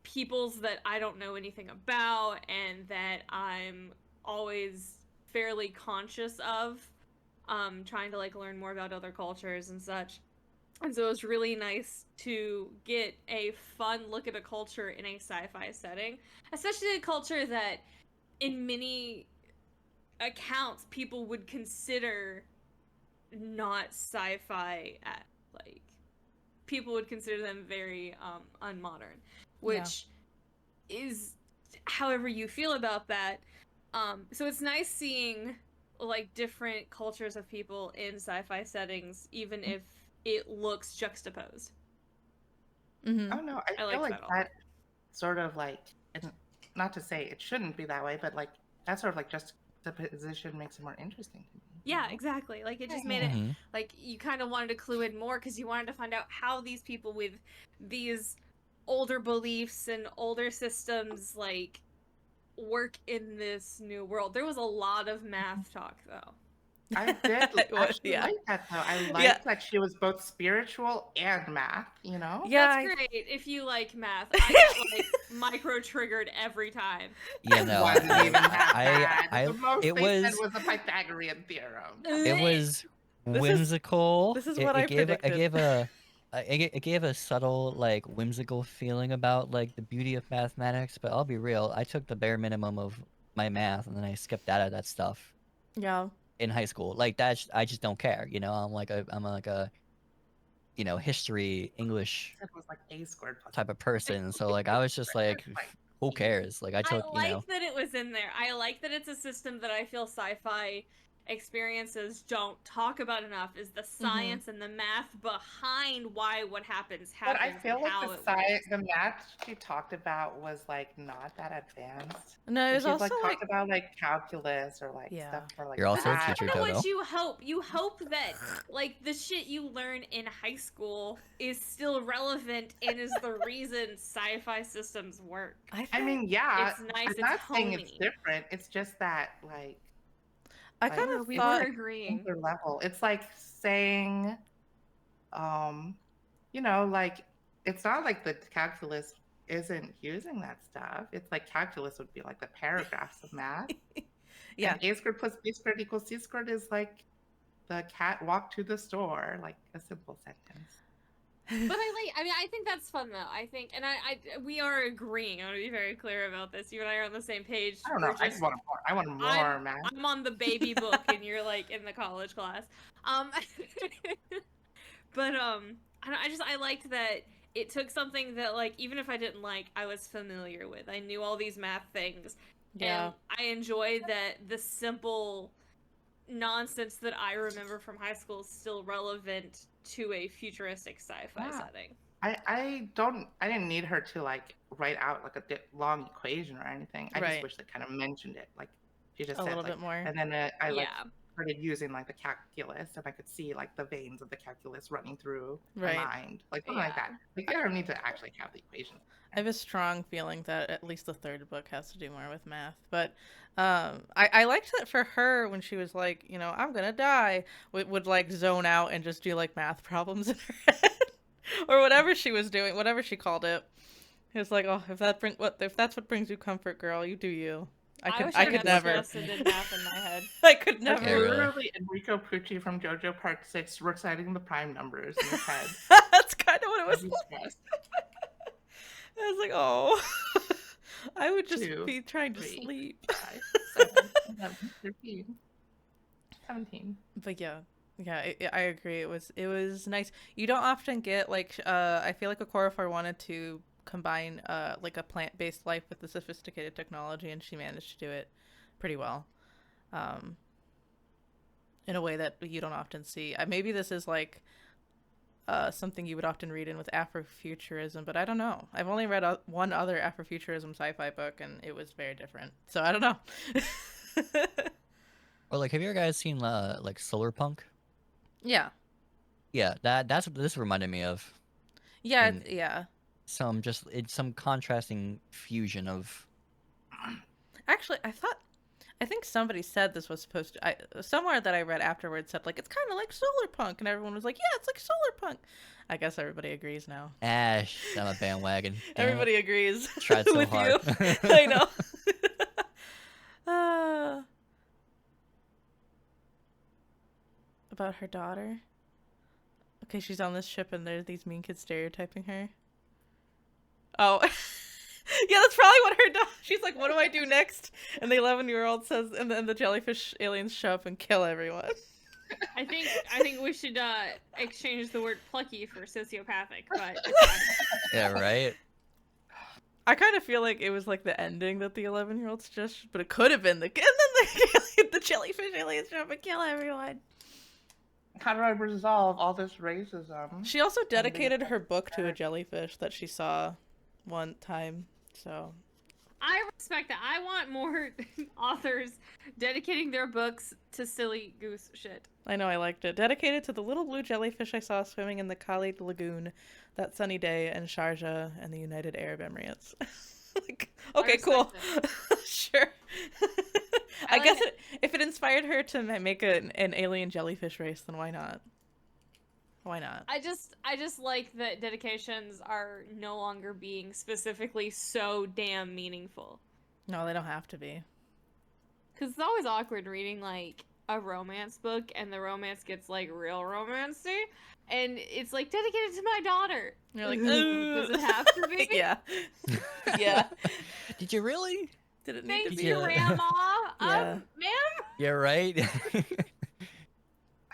peoples that I don't know anything about and that I'm always fairly conscious of, trying to like learn more about other cultures and such. And so it was really nice to get a fun look at a culture in a sci-fi setting, especially a culture that in many accounts people would consider not sci-fi at like people would consider them very unmodern, which is however you feel about that. So it's nice seeing like different cultures of people in sci-fi settings, even if it looks juxtaposed. Mm-hmm. Oh no, I I feel liked like that a lot. that sort of like, and not to say it shouldn't be that way, but like that sort of like juxtaposition makes it more interesting to me. you Yeah, know? exactly. Like it just made it Mhm. like you kind of wanted to clue in more because you wanted to find out how these people with these older beliefs and older systems like work in this new world. There was a lot of math talk though. I did actually Yeah. like that though. I Yeah. liked that she was both spiritual and math, you know? Yeah. That's great if you like math. I get like micro triggered every time. Yeah, It no, wasn't even that I, bad. I, The most it they said was, was the Pythagorean theorem. it was This is- whimsical. this is It, what I it gave, it predicted. gave a, it gave a subtle, like, whimsical feeling about like the beauty of mathematics. But I'll be real, I took the bare minimum of my math, and then I skipped out of that stuff Yeah. in high school. Like that's, I just don't care. I'm like a, history, English It was like a squared plus type of person. So like I was just like, like who cares? Like I I took, like that it was in there. I like that it's a system that I feel sci-fi experiences don't talk about enough is the science and the math behind why what happens But I happens feel and like how the it science, works. the math she talked about was like not that advanced. No, it Like was she's also like like talked about like calculus or like Yeah. stuff for like You're also a that. teacher, Kind of Toto. what you hope. You hope that like the shit you learn in high school is still relevant and is the reason sci-fi systems work. I mean, yeah, It's nice, I'm it's not saying it's homey. different. It's just that like I like, kind No, of we thought were agreeing. another level. It's like saying, um, like it's not like the calculus isn't using that stuff. It's like calculus would be like the paragraphs of math. yeah. And a squared plus b squared equals c squared is like the cat walked to the store, like a simple sentence. But I think that's fun though. I think, and we are agreeing. I want to be very clear about this. You and I are on the same page. I don't know. We're I just want more. I want more, man. I'm on the baby book, and you're like in the college class. But I liked that it took something that like even if I didn't like, I was familiar with. I knew all these math things, Yeah. and I enjoyed that the simple nonsense that I remember from high school is still relevant to a futuristic sci-fi Yeah. setting. I didn't need her to like write out like a long equation or anything. I just Right. wish they kind of mentioned it. Like she just A said little like, bit more. and then I like Yeah. started using like the calculus, and I could see like the veins of the calculus running through Right. my mind, like something like that. Like I don't need to actually have the equation. I have a strong feeling that at least the third book has to do more with math. But I liked that for her when she was like, I'm gonna die, would like zone out and just do like math problems in her head or whatever she was doing, whatever she called it. It was like, oh, if that's what brings you comfort, girl, you do you. I could never. Just did math in my head. I could Like, never. really. literally Enrico Pucci from JoJo Part 6 reciting the prime numbers in his head. That's kind of what it was. He's stressed. I was like, oh, I would just 2, be trying to 3, sleep. 5, 7, 11, 13, 17. But yeah, I agree. It was nice. You don't often get like I feel like Okorafor wanted to combine like a plant-based life with the sophisticated technology, and she managed to do it pretty well, in a way that you don't often see. Maybe this is like something you would often read in with Afrofuturism, but I don't know. I've only read one other Afrofuturism sci-fi book, and it was very different. So I don't know. Or like, have you guys seen like Solar Punk? Yeah. Yeah, that's what this reminded me of. Yeah. And Yeah. It's some contrasting fusion of. Actually, I think somebody said this was supposed to. Somewhere that I read afterwards said like it's kind of like solar punk, and everyone was like, yeah, it's like solar punk. I guess everybody agrees now. Ash, I'm a bandwagon. Damn it. Everybody agrees. Tried so with hard. you. I know. About her daughter. Okay, she's on this ship, and there's these mean kids stereotyping her. Oh. Yeah, that's probably what her daughter. She's like, "What do I do next?" And the 11-year-old says, and then the jellyfish aliens show up and kill everyone. I think we should exchange the word plucky for sociopathic, but it's fine. Yeah, right. I kind of feel like it was like the ending that the 11-year-olds just, but it could have been and then the jellyfish aliens show up and kill everyone. How do I resolve all this racism? She also and the dedicated her book to a effect- jellyfish that she saw one time, so I respect that. I want more authors dedicating their books to silly goose shit. I know I liked it. Dedicated to the little blue jellyfish I saw swimming in the Khalid Lagoon that sunny day in Sharjah and the United Arab Emirates. Like, okay, cool. Sure. I guess if it inspired her to make an alien jellyfish race, then why not? Why not? I just like that dedications are no longer being specifically so damn meaningful. No, they don't have to be. Cause it's always awkward reading like a romance book and the romance gets like real romancy, and it's like dedicated to my daughter. You're like, does it have to be? Yeah. Yeah. Did you really? Did it need Thank to be? you, Grandma. Yeah. Ma'am. Yeah, right.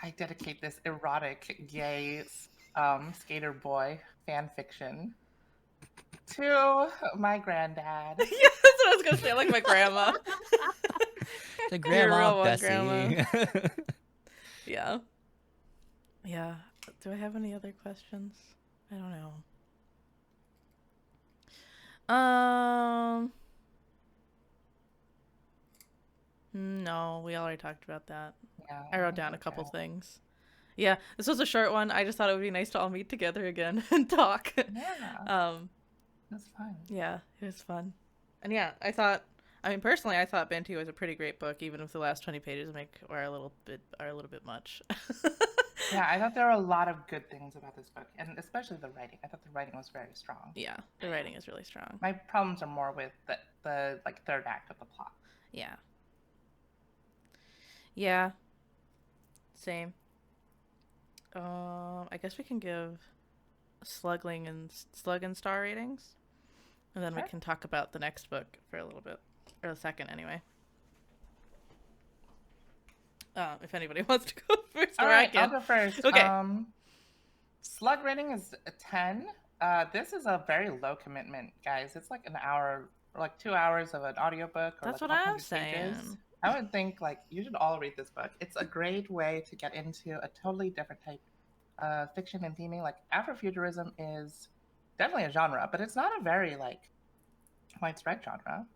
I dedicate this erotic gay skater boy fan fiction to my granddad. Yeah, that's what I was gonna say. Like my grandma. The You're a real grandma one, Bessie. Grandma. Yeah. Yeah. Do I have any other questions? I don't know. No, we already talked about that. Yeah, I wrote down a couple okay. things. Yeah, this was a short one. I just thought it would be nice to all meet together again and talk. Yeah, that's fun. Yeah, it was fun. And yeah, I mean personally I thought Binti was a pretty great book, even if the last 20 pages are a little bit much. Yeah, I thought there were a lot of good things about this book, and especially the writing. I thought the writing was very strong. Yeah, the writing is really strong. My problems are more with the like third act of the plot. Yeah. Yeah. Same. I guess we can give Slug and star ratings, and then we Sure. can talk about the next book for a little bit, or the second anyway. If anybody wants to go first, All or right, I I'll can. go first. Okay. Slug rating is a 10. This is a very low commitment, guys. It's like an hour, or like 2 hours of an audiobook. Or That's like what I'm 100 pages. saying. I would think like you should all read this book. It's a great way to get into a totally different type of fiction and theming. Like Afrofuturism is definitely a genre, but it's not a very like widespread genre.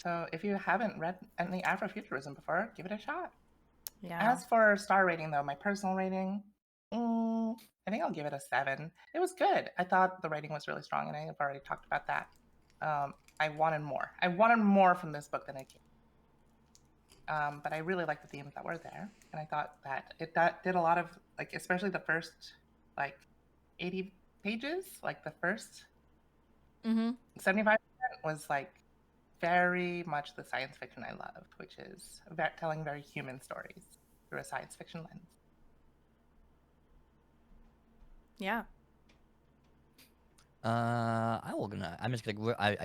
So if you haven't read any Afrofuturism before, give it a shot. Yeah. As for star rating, though, my personal rating, I think I'll give it a 7. It was good. I thought the writing was really strong, and I have already talked about that. I wanted more. I wanted more from this book than I came. But I really liked the themes that were there, and I thought that that did a lot of like, especially the first like 80 pages, like the first 75% was like very much the science fiction I love, which is telling very human stories through a science fiction lens. Yeah. I'm just gonna.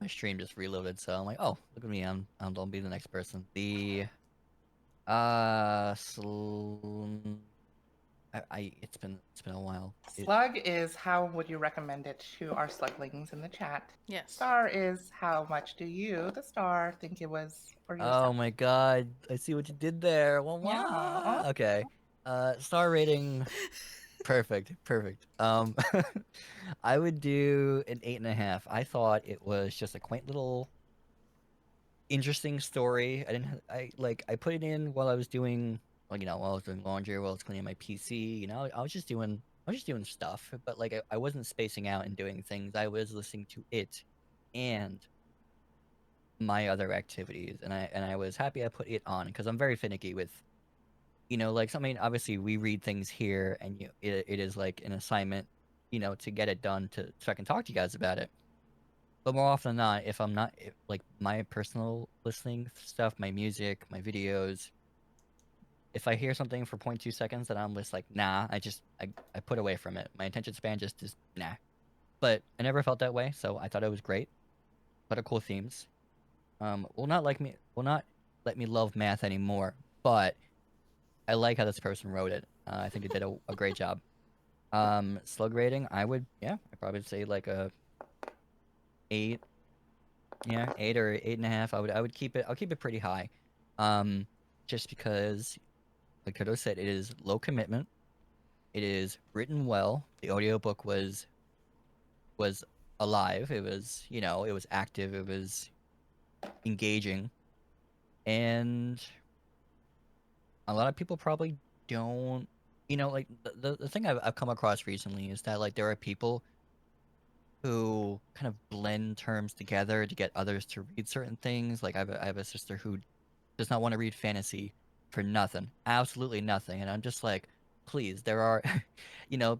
My stream just reloaded, so I'm like, oh, look at me. I'll be the next person. The it's been a while. Slug is how would you recommend it to our sluglings in the chat. Yes. Star is how much do you, the star, think it was for yourself? Oh my god, I see what you did there. Well, Yeah. okay. Star rating. Perfect. I would do an 8.5. I thought it was just a quaint little, interesting story. I put it in while I was doing, while I was doing laundry, while I was cleaning my PC. I was just doing stuff, but like I wasn't spacing out and doing things. I was listening to it, and my other activities, and I was happy I put it on because I'm very finicky with. Like something, obviously we read things here and it is like an assignment, to get it done so I can talk to you guys about it. But more often than not, if I'm not, like my personal listening stuff, my music, my videos, if I hear something for 0.2 seconds that I'm just like, nah, I put away from it. My attention span just is nah. But I never felt that way, so I thought it was great. What a cool themes. Will not let me love math anymore, but I like how this person wrote it. I think it did a great job. Slug rating, I'd probably say like a 8. Yeah, 8 or 8.5. I would keep it. I'll keep it pretty high. Just because, like Toto said, it is low commitment. It is written well. The audiobook was alive. It was, it was active. It was engaging. And a lot of people probably don't, like the thing I've come across recently is that like there are people who kind of blend terms together to get others to read certain things. Like I have a sister who does not want to read fantasy for nothing, absolutely nothing. And I'm just like, please, there are,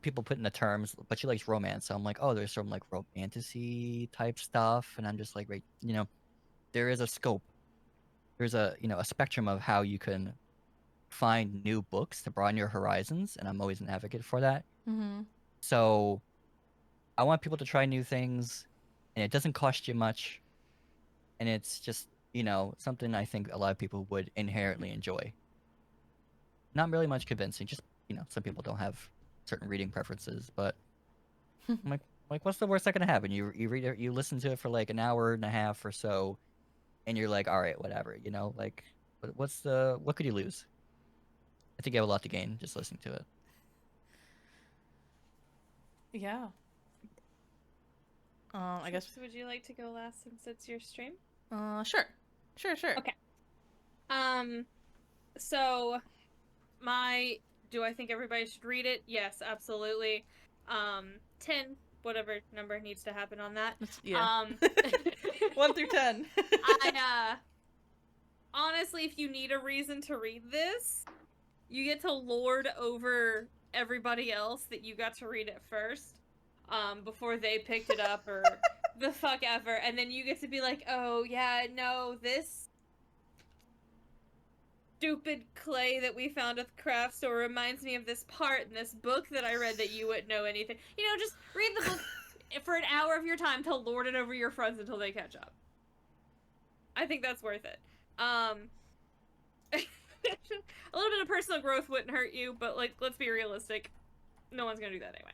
people put in the terms, but she likes romance. So I'm like, oh, there's some like romantasy type stuff. And I'm just like, right, there is a scope. There's a spectrum of how you can find new books to broaden your horizons. And I'm always an advocate for that. Mm-hmm. So I want people to try new things, and it doesn't cost you much. And it's just, something I think a lot of people would inherently enjoy. Not really much convincing, just, some people don't have certain reading preferences, but I'm like, what's the worst that can happen? You read it, you listen to it for like an hour and a half or so, and you're like, all right, whatever, like, what could you lose? I think you have a lot to gain just listening to it. Yeah. I guess. Would you like to go last since it's your stream? Sure. Okay. So, do I think everybody should read it? Yes, absolutely. 10, whatever number needs to happen on that. Yeah. 1 through 10. Honestly, if you need a reason to read this, you get to lord over everybody else that you got to read it first, before they picked it up or the fuck ever, and then you get to be like, oh yeah, no, this stupid clay that we found at the craft store reminds me of this part in this book that I read that you wouldn't know anything. Just read the book for an hour of your time to lord it over your friends until they catch up. I think that's worth it. A little bit of personal growth wouldn't hurt you, but like, let's be realistic. No one's gonna do that anyway.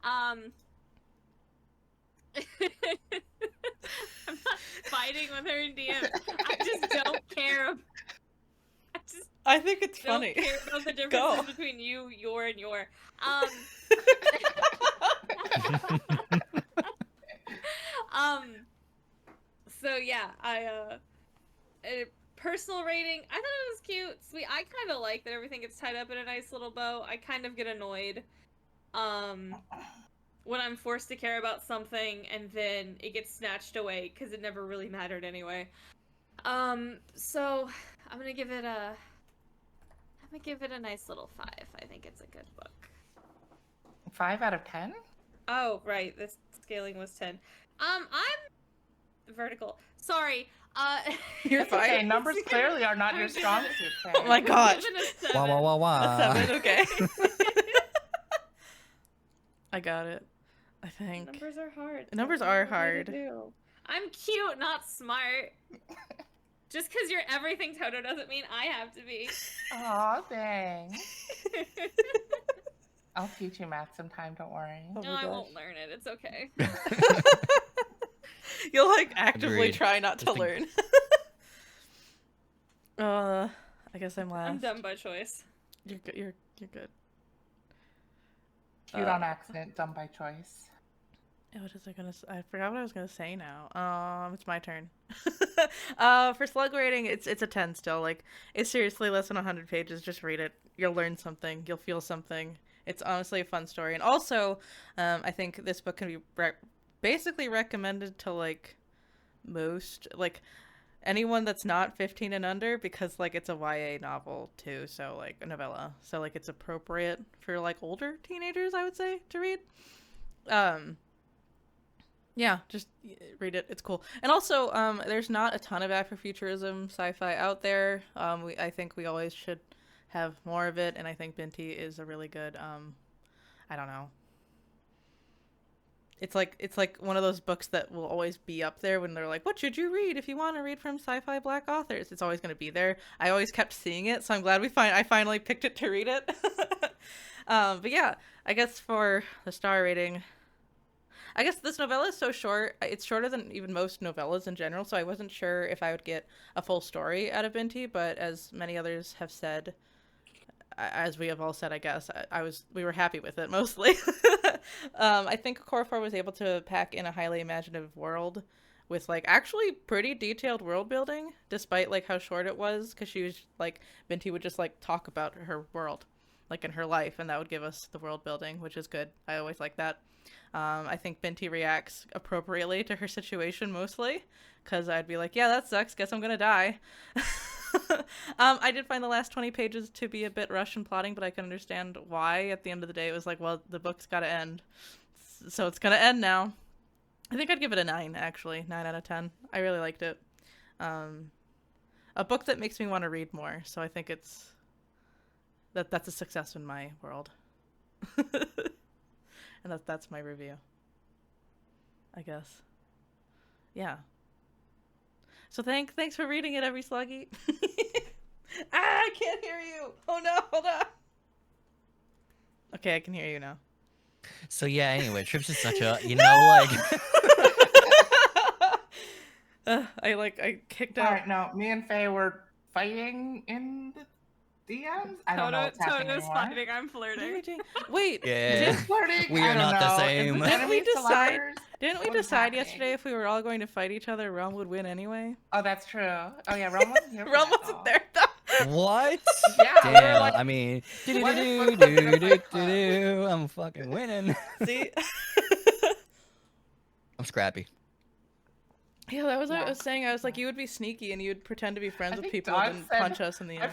I'm not fighting with her in DM. I just don't care. I think it's don't funny. care about the differences between you, your, and your. So yeah, personal rating, I thought it was cute, sweet. I kind of like that everything gets tied up in a nice little bow. I kind of get annoyed when I'm forced to care about something and then it gets snatched away because it never really mattered anyway. So I'm gonna give it a nice little 5. I think it's a good book. 5 out of 10? Oh, right. This scaling was 10. I'm vertical. Sorry. You're fine. Okay, numbers clearly are not your strong suit. Oh my gosh. Wow. A 7, okay. I got it. I think. Numbers are hard. Numbers That's are what I hard. do. I'm cute, not smart. Just because you're everything, Toto, doesn't mean I have to be. Aw, thanks. I'll teach you math sometime, don't worry. Oh No, my I gosh. won't learn it. It's okay. You'll like actively Agreed. try not to Just learn. I guess I'm last. I'm dumb by choice. You're good. You're good. Cute on accident, dumb by choice. What is I gonna? I forgot what I was gonna say now. It's my turn. For slug rating, it's a 10 still. Like, it's seriously less than 100 pages. Just read it. You'll learn something. You'll feel something. It's honestly a fun story. And also, I think this book can be basically recommended to like most, like, anyone that's not 15 and under, because like it's a YA novel too, so like a novella, so like it's appropriate for like older teenagers, I would say, to read. Yeah, just read it. It's cool. And also, there's not a ton of Afrofuturism sci-fi out there. I think we always should have more of it, and I think Binti is a really good, I don't know. It's like one of those books that will always be up there when they're like, what should you read if you want to read from sci-fi Black authors? It's always going to be there. I always kept seeing it, so I'm glad I finally picked it to read it. But yeah, I guess for the star rating, I guess this novella is so short. It's shorter than even most novellas in general, so I wasn't sure if I would get a full story out of Binti, but as many others have said, as we have all said, I guess, we were happy with it mostly. I think Okorafor was able to pack in a highly imaginative world with like actually pretty detailed world building, despite like how short it was, because she was like Binti would just like talk about her world, like in her life, and that would give us the world building, which is good. I always like that. I think Binti reacts appropriately to her situation mostly, because I'd be like, yeah, that sucks. Guess I'm gonna die. I did find the last 20 pages to be a bit rushed and plotting, but I can understand why. At the end of the day, it was like, well, the book's got to end, so it's gonna end now. I think I'd give it a 9, actually. 9 out of 10. I really liked it. A book that makes me want to read more, so I think that's a success in my world. And that's my review, I guess. Yeah. So thanks for reading it, every sluggy. I can't hear you. Oh no, hold on. Okay, I can hear you now. So yeah, anyway, Trips is such a, like... I kicked out. Alright, no, me and Faye were fighting in the DMs. I don't know what's happening Toto's anymore. fighting. I'm flirting. Wait, Yeah. Just flirting? We I are don't not the know. same. Is this Didn't we enemies to decide- lovers? didn't we What is decide happening? yesterday if we were all going to fight each other, Realm would win anyway? Oh, that's true. Oh yeah, Realm wasn't here. for Realm that, wasn't though. there though. What? Yeah, we were Damn, like, I mean, what is the club? I'm fucking winning. See? I'm scrappy. Yeah, that was what I Yeah. was saying. I was like, you would be sneaky and you'd pretend to be friends I with think people Dawn and then said- punch us in the end.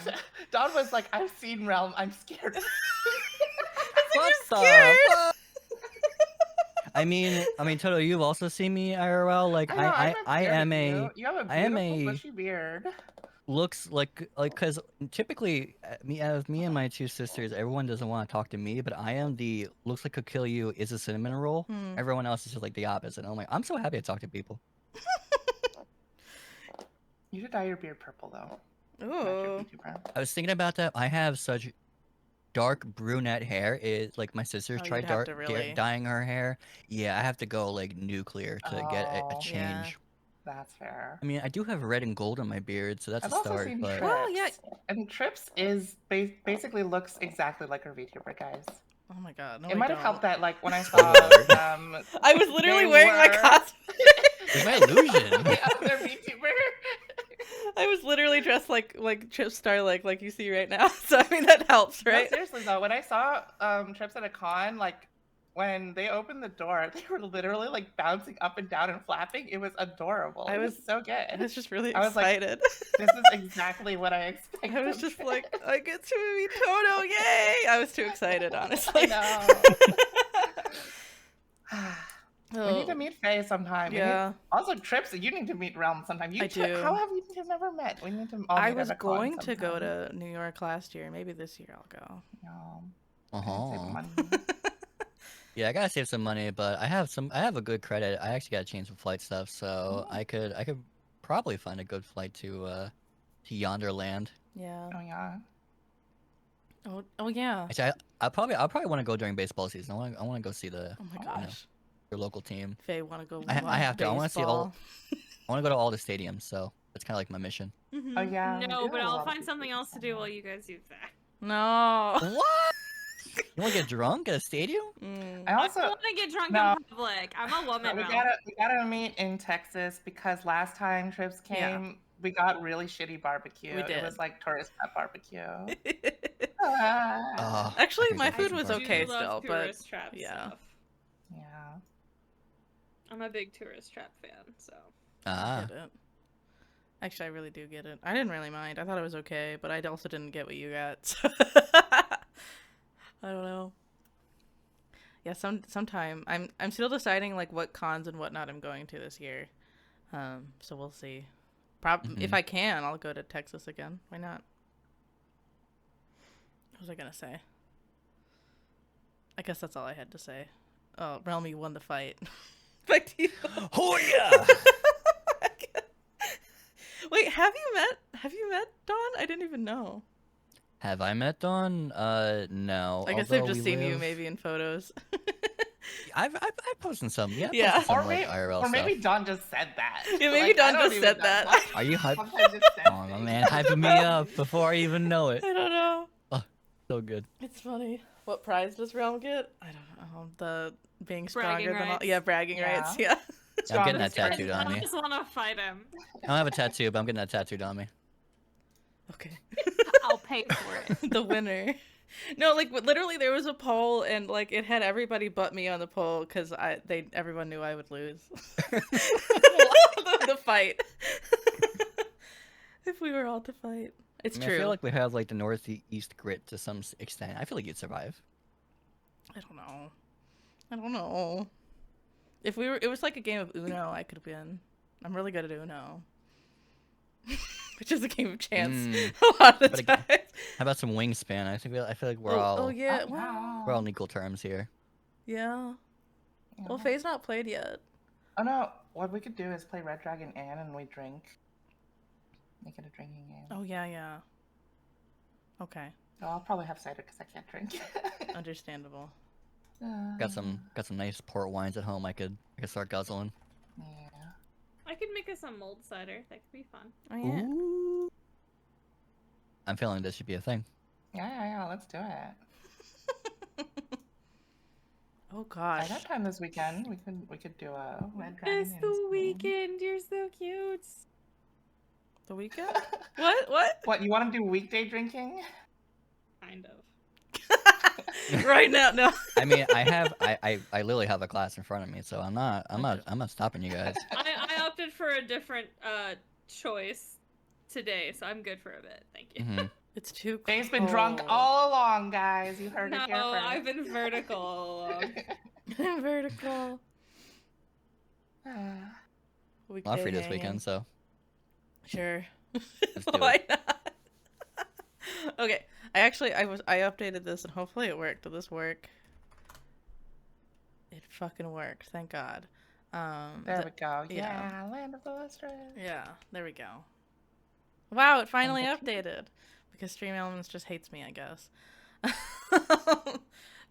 Dawn was like, I've seen Realm. I'm scared. What the fuck? I mean, Toto, you've also seen me IRL. Like, I know, I'm not I scared am of a you. You have a I am beautiful a- bushy beard. looks like because typically me and my two sisters, everyone doesn't want to talk to me, but I am the looks like could kill you is a cinnamon roll. Hmm. Everyone else is just like the opposite. I'm like, I'm so happy to talk to people. You should dye your beard purple though. Match your Ooh. Binti brown. I was thinking about that. I have such dark brunette hair. Is like my sister's Oh, tried you'd have to really- dyeing her hair. Yeah, I have to go like nuclear to get a Oh. change. Yeah. That's fair. I mean, I do have red and gold on my beard, so that's I've a also start. seen But Trips. Well, yeah. And Trips is basically looks exactly like her VTuber guys. Oh my god. No, It I might have don't. helped that like when I saw Lord. I was literally they wearing my were- costume. it's my illusion. the other VTuber. I was literally dressed like Chip Star like you see right now. So I mean that helps, No, right? seriously though, when I saw Trips at a con, like when they opened the door, they were literally like bouncing up and down and flapping. It was adorable. I It was was- so good. I was just really I was like, excited. This is exactly what I expected. I was just like, I get to meet Toto, yay! I was too excited, I honestly. know. We need to Oh, meet Faye sometime. We need- yeah. Also, Trips, you need to meet Realm sometime. You I two- do. How have you guys never met? We need to. All I meet was at a con going to go sometime. to New York last year. Maybe this year I'll go. No, Uh-huh. save money. Yeah, I gotta save some money, but I have a good credit. I actually gotta change some flight stuff, so Oh. I could probably find a good flight to Yonder Land. Yeah. Oh yeah. Oh yeah. Actually, I'll probably want to go during baseball season. I want to go see the Oh my Oh, no. gosh. your local team. Faye want to go. I watch have to. I wanna see all- baseball. I want to go to all the stadiums, so that's kind of like my mission. Mhm. Oh yeah. we No, do but have a lot I'll of find people something else to do somewhere. while you guys do that. No. What? You want to get drunk at a stadium? Mm. I I also don't want to get drunk no. in public. I'm a woman. we Mel. gotta meet in Texas because last time Trips came, Yeah. we got really shitty barbecue. We It did. was like tourist trap barbecue. Ah. Oh, Actually, fucking my Texas food was barbecue. okay I do love still, but tourist trap yeah. stuff. Yeah. I'm a big tourist trap fan, so. Ah, get it. Actually, I really do get it. I didn't really mind. I thought it was okay, but I also didn't get what you got. So I don't know. Yeah, sometime I'm still deciding like what cons and whatnot I'm going to this year. So we'll see. If Mhm. I can, I'll go to Texas again. Why not? What was I gonna say? I guess that's all I had to say. Oh, Realm, you won the fight. Back to you. oh yeah. Wait, have you met Dawn? I didn't even know. Have I met Dawn? No. I guess they've although just we seen you live- maybe in photos. I've posted some. Yeah, I've Yeah. posted some, Or like maybe, IRL or maybe stuff. Don just said that. Yeah, maybe Don I don't just even said know. that. Are you hyped? Sometimes it says Oh, my things. man, hyping me up before I even know it. I don't know. Oh, so good. It's funny. What prize does Realm get? I don't know. The being Bragging stronger than all. rights. Yeah, bragging Yeah. rights. Yeah. Yeah, I'm getting that Strongest tattooed person. on I me. just want to fight him. I don't have a tattoo, but I'm getting that tattooed on me. Okay. I'll pay for it. The winner. No, like literally, there was a poll, and like it had everybody but me on the poll because everyone knew I would lose. the fight. If we were all to fight, it's I mean, true. I feel like we have like the northeast grit to some extent. I feel like you'd survive. I don't know. If it was like a game of Uno, I could win. I'm really good at Uno. Which is a game of chance a lot of But the again, time. How about some wingspan? I feel like we're Oh all yeah, Oh, well, no. we're all on equal terms here. yeah. Yeah. Well, Faye's not played yet. Oh no, what we could do is play Red Dragon Anne and we drink. Make it a drinking game. Oh yeah. Okay, Oh, I'll probably have cider because I can't drink. understandable. Got some nice port wines at home. I could start guzzling. Yeah. I could make us some mulled cider. That could be fun. Oh yeah. Ooh. I'm feeling this should be a thing. Yeah, let's do it. Oh I gosh. got time this weekend. We could do a Red Dragon It's Anne's the game. weekend. You're so cute. The weekend? What? What, you want to do weekday drinking? Kind of. Right now, no. I mean, I literally have a glass in front of me, so I'm not stopping you guys. I opted for a different choice today, so I'm good for a bit. Thank you. Mhm. It's too cold. Faye's been drunk all along, guys. You heard No, it here first. I've been vertical all along. Vertical. Ah. I'm free this hanging. weekend, so Sure. let's do Why it. not? Okay. I updated this and hopefully it worked. Did this work? It fucking worked. Thank God. There we go. yeah. Yeah, Land of the Lustrous. Yeah, there we go. Wow, it finally Thank you. updated. Because Stream Elements just hates me, I guess.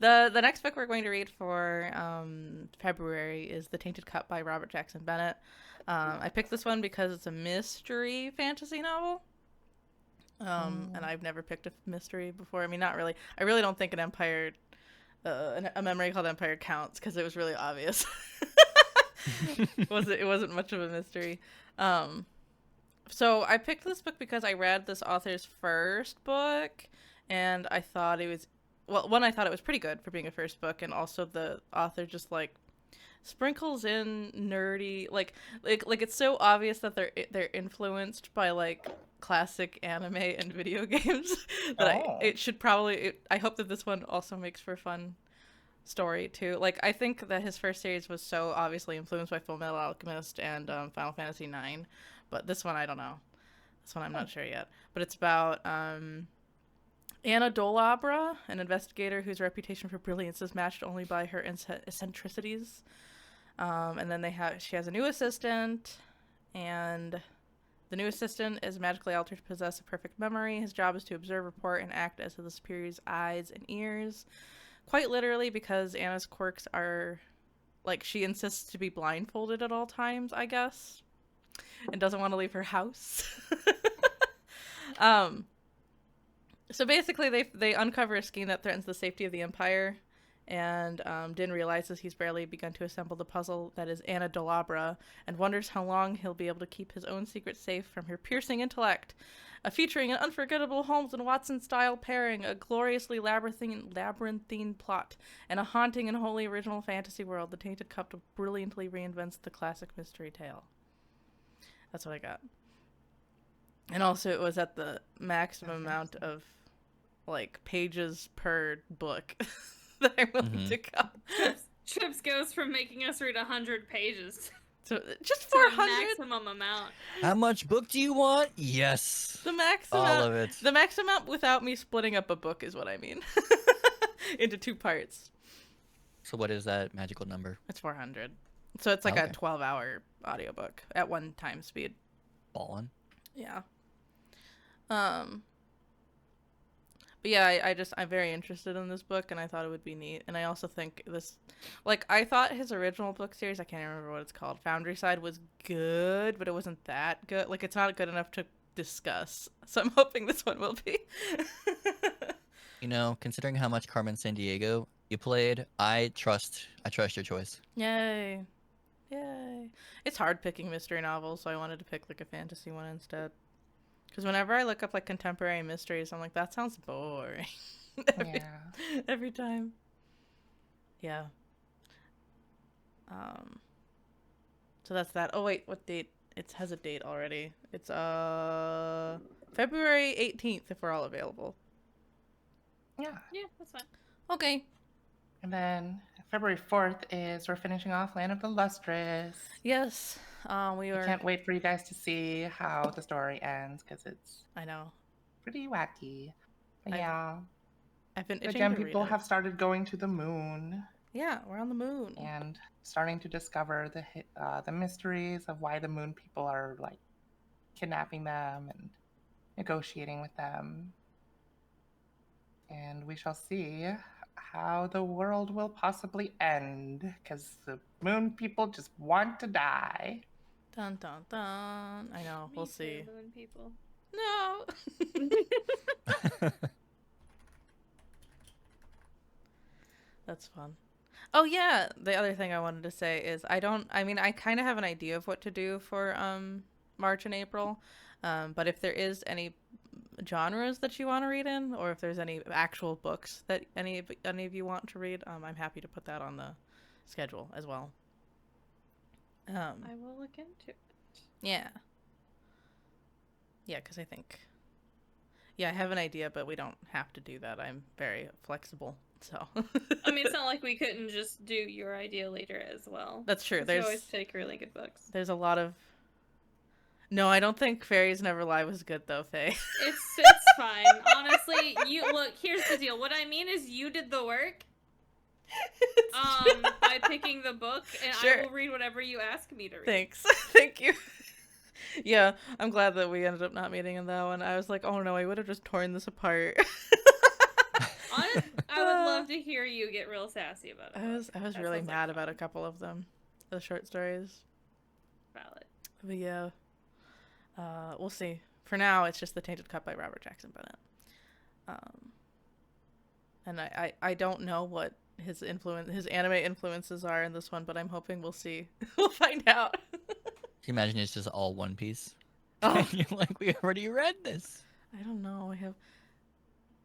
The next book we're going to read for February is The Tainted Cup by Robert Jackson Bennett. I picked this one because it's a mystery fantasy novel. And I've never picked a mystery before. I mean, not really. I really don't think a memory called Empire counts because it was really obvious. It wasn't much of a mystery. So I picked this book because I read this author's first book, and I thought it was, I thought it was pretty good for being a first book, and also the author just like sprinkles in nerdy, like it's so obvious that they're influenced by like classic anime and video games that I hope that this one also makes for a fun story too. Like I think that his first series was so obviously influenced by Fullmetal Alchemist and Final Fantasy IX, but this one I don't know. This one I'm not sure yet. But it's about Anna Dolabra, an investigator whose reputation for brilliance is matched only by her eccentricities. And then she has a new assistant, and the new assistant is magically altered to possess a perfect memory. His job is to observe, report, and act as the superior's eyes and ears. Quite literally, because Anna's quirks are, like, she insists to be blindfolded at all times, I guess, and doesn't want to leave her house. So basically, they uncover a scheme that threatens the safety of the Empire, and Din realizes he's barely begun to assemble the puzzle that is Anna Dolabra, and wonders how long he'll be able to keep his own secret safe from her piercing intellect. Featuring an unforgettable Holmes and Watson-style pairing, a gloriously labyrinthine plot, and a haunting and wholly original fantasy world, The Tainted Cup brilliantly reinvents the classic mystery tale. That's what I got. And also, it was at the maximum amount of, like, pages per book that I'm willing to go. Trips goes from making us read 100 pages So just to 400. the maximum amount. How much book do you want? Yes. The maximum. All of it. The max amount without me splitting up a book is what I mean. Into 2 parts. So what is that magical number? It's 400. So it's like a Okay. 12-hour audiobook at one time speed. Ballin'. Yeah. But yeah, I'm very interested in this book, and I thought it would be neat. And I also think this, like, I thought his original book series, I can't remember what it's called, Foundry Side, was good, but it wasn't that good. Like, it's not good enough to discuss. So I'm hoping this one will be. You know, considering how much Carmen Sandiego you played, I trust your choice. Yay. Yay. It's hard picking mystery novels, so I wanted to pick, like, a fantasy one instead. Because whenever I look up, like, contemporary mysteries, I'm like, that sounds boring. Every time. Yeah. So that's that. Oh, wait, what date? It has a date already. It's, February 18th, if we're all available. Yeah. Yeah, that's fine. Okay. And then February 4th is we're finishing off Land of the Lustrous. Yes. We I were... can't wait for you guys to see how the story ends because it's I know. pretty wacky. But I've yeah. I've been The itching gem to read people it. have started going to the moon Yeah, we're on the moon. and starting to discover the mysteries of why the moon people are like kidnapping them and negotiating with them. And we shall see how the world will possibly end because the moon people just want to die. Dun dun dun. I know. Me We'll too, see. moon people. No. That's fun. Oh yeah, the other thing I wanted to say is I kind of have an idea of what to do for March and April. But if there is any genres that you want to read in, or if there's any actual books that any of you want to read, I'm happy to put that on the schedule as well. I will look into it. Yeah. Yeah, because I think... Yeah, I have an idea, but we don't have to do that. I'm very flexible, so... I mean, it's not like we couldn't just do your idea later as well. That's true. You always take really good books. There's a lot of... No, I don't think Fairies Never Lie was good, though, Faye. It's fine. Honestly, look, here's the deal. What I mean is you did the work by picking the book, and Sure. I will read whatever you ask me to read. Thanks. Thank you. Yeah, I'm glad that we ended up not meeting in that one. I was like, oh no, I would have just torn this apart. Honestly, I would love to hear you get real sassy about it. I was That really sounds like mad fun. about a couple of them, the short stories. Valid. But yeah, we'll see. For now, it's just The Tainted Cup by Robert Jackson Bennett. And I don't know what his anime influences are in this one, but I'm hoping we'll see. We'll find out. Can you imagine it's just all One Piece? Oh. And you're like, we already read this. I don't know. I have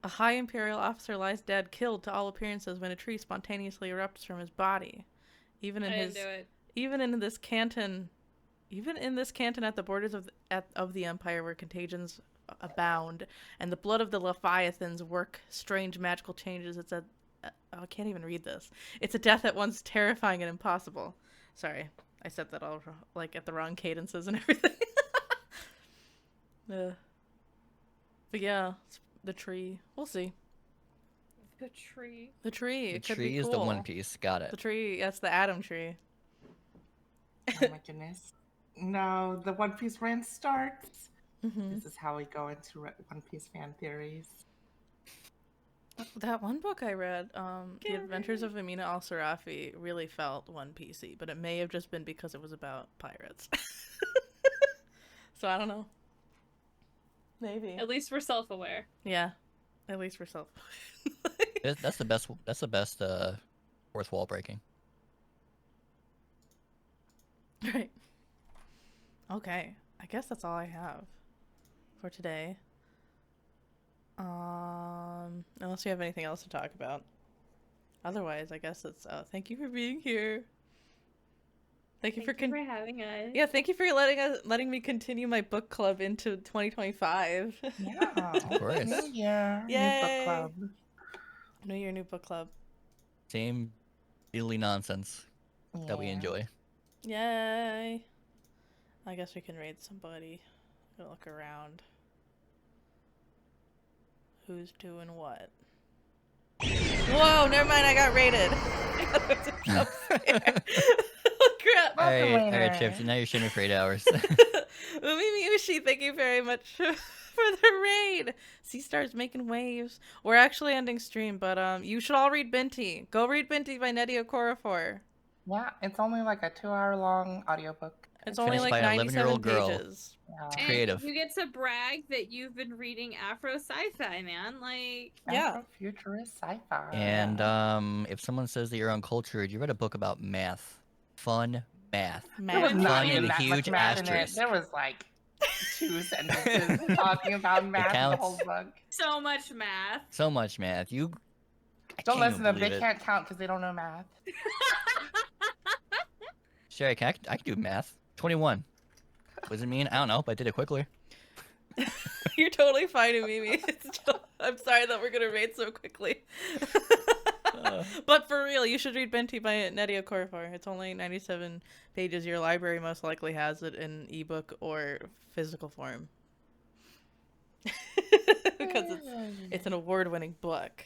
a high Imperial officer lies dead, killed to all appearances when a tree spontaneously erupts from his body. Even in this canton at the borders of the Empire where contagions abound, and the blood of the Leviathans work strange magical changes. I can't even read this. It's a death at once terrifying and impossible. Sorry, I said that all like at the wrong cadences and everything. But yeah, the tree. We'll see. The tree. The tree. The It could tree be is the cool. One Piece. Got it. The tree. That's the Adam tree. Oh my goodness. No, the One Piece rant starts. Mm-hmm. This is how we go into One Piece fan theories. That one book I read, The Get Adventures it. of Amina Al-Sarafi, really felt One Piecey, but it may have just been because it was about pirates. So I don't know. Maybe. At least we're self-aware. Yeah. At least for self. That's the best. That's the best. Fourth wall breaking. Right. Okay. I guess that's all I have for today. Unless you have anything else to talk about. Otherwise, I guess it's thank you for being here. Thank you for having us. Yeah, thank you for letting me continue my book club into 2025. Yeah. Of course. New year. New Yay. book club. New year, new book club. Same silly nonsense that we Yeah. enjoy. Yay. I guess we can raid somebody. Gonna look around. Who's doing what? Whoa, never mind, I got raided. Oh, crap. Welcome, Alright, Rainer. Chips. Now you're shooting for 8 hours. Umi Miushi, thank you very much for the raid. Sea Star's making waves. We're actually ending stream, but you should all read Binti. Go read Binti by Nnedi Okorafor. Yeah, it's only like a 2-hour long audiobook. It's only Finished like by an 97 11-year-old girl. pages. Yeah. And Creative. you get to brag that you've been reading Afro sci-fi, man. Like, Yeah. Afrofuturist sci-fi. And if someone says that you're uncultured, you read a book about math. Fun math. There was Math. not Fun even and that huge much math in it. asterisk. There was like 2 sentences talking about math in the whole book. so much math. So much math. I Don't can't listen to them. even They believe it. can't count because they don't know math. Sherry, I can do math. 21. What does it mean? I don't know, but I did it quickly. You're totally fine, Mimi. I'm sorry that we're gonna raid so quickly. But for real, you should read Binti by Nnedi Okorafor. It's only 97 pages. Your library most likely has it in ebook or physical form. Because it's an award-winning book.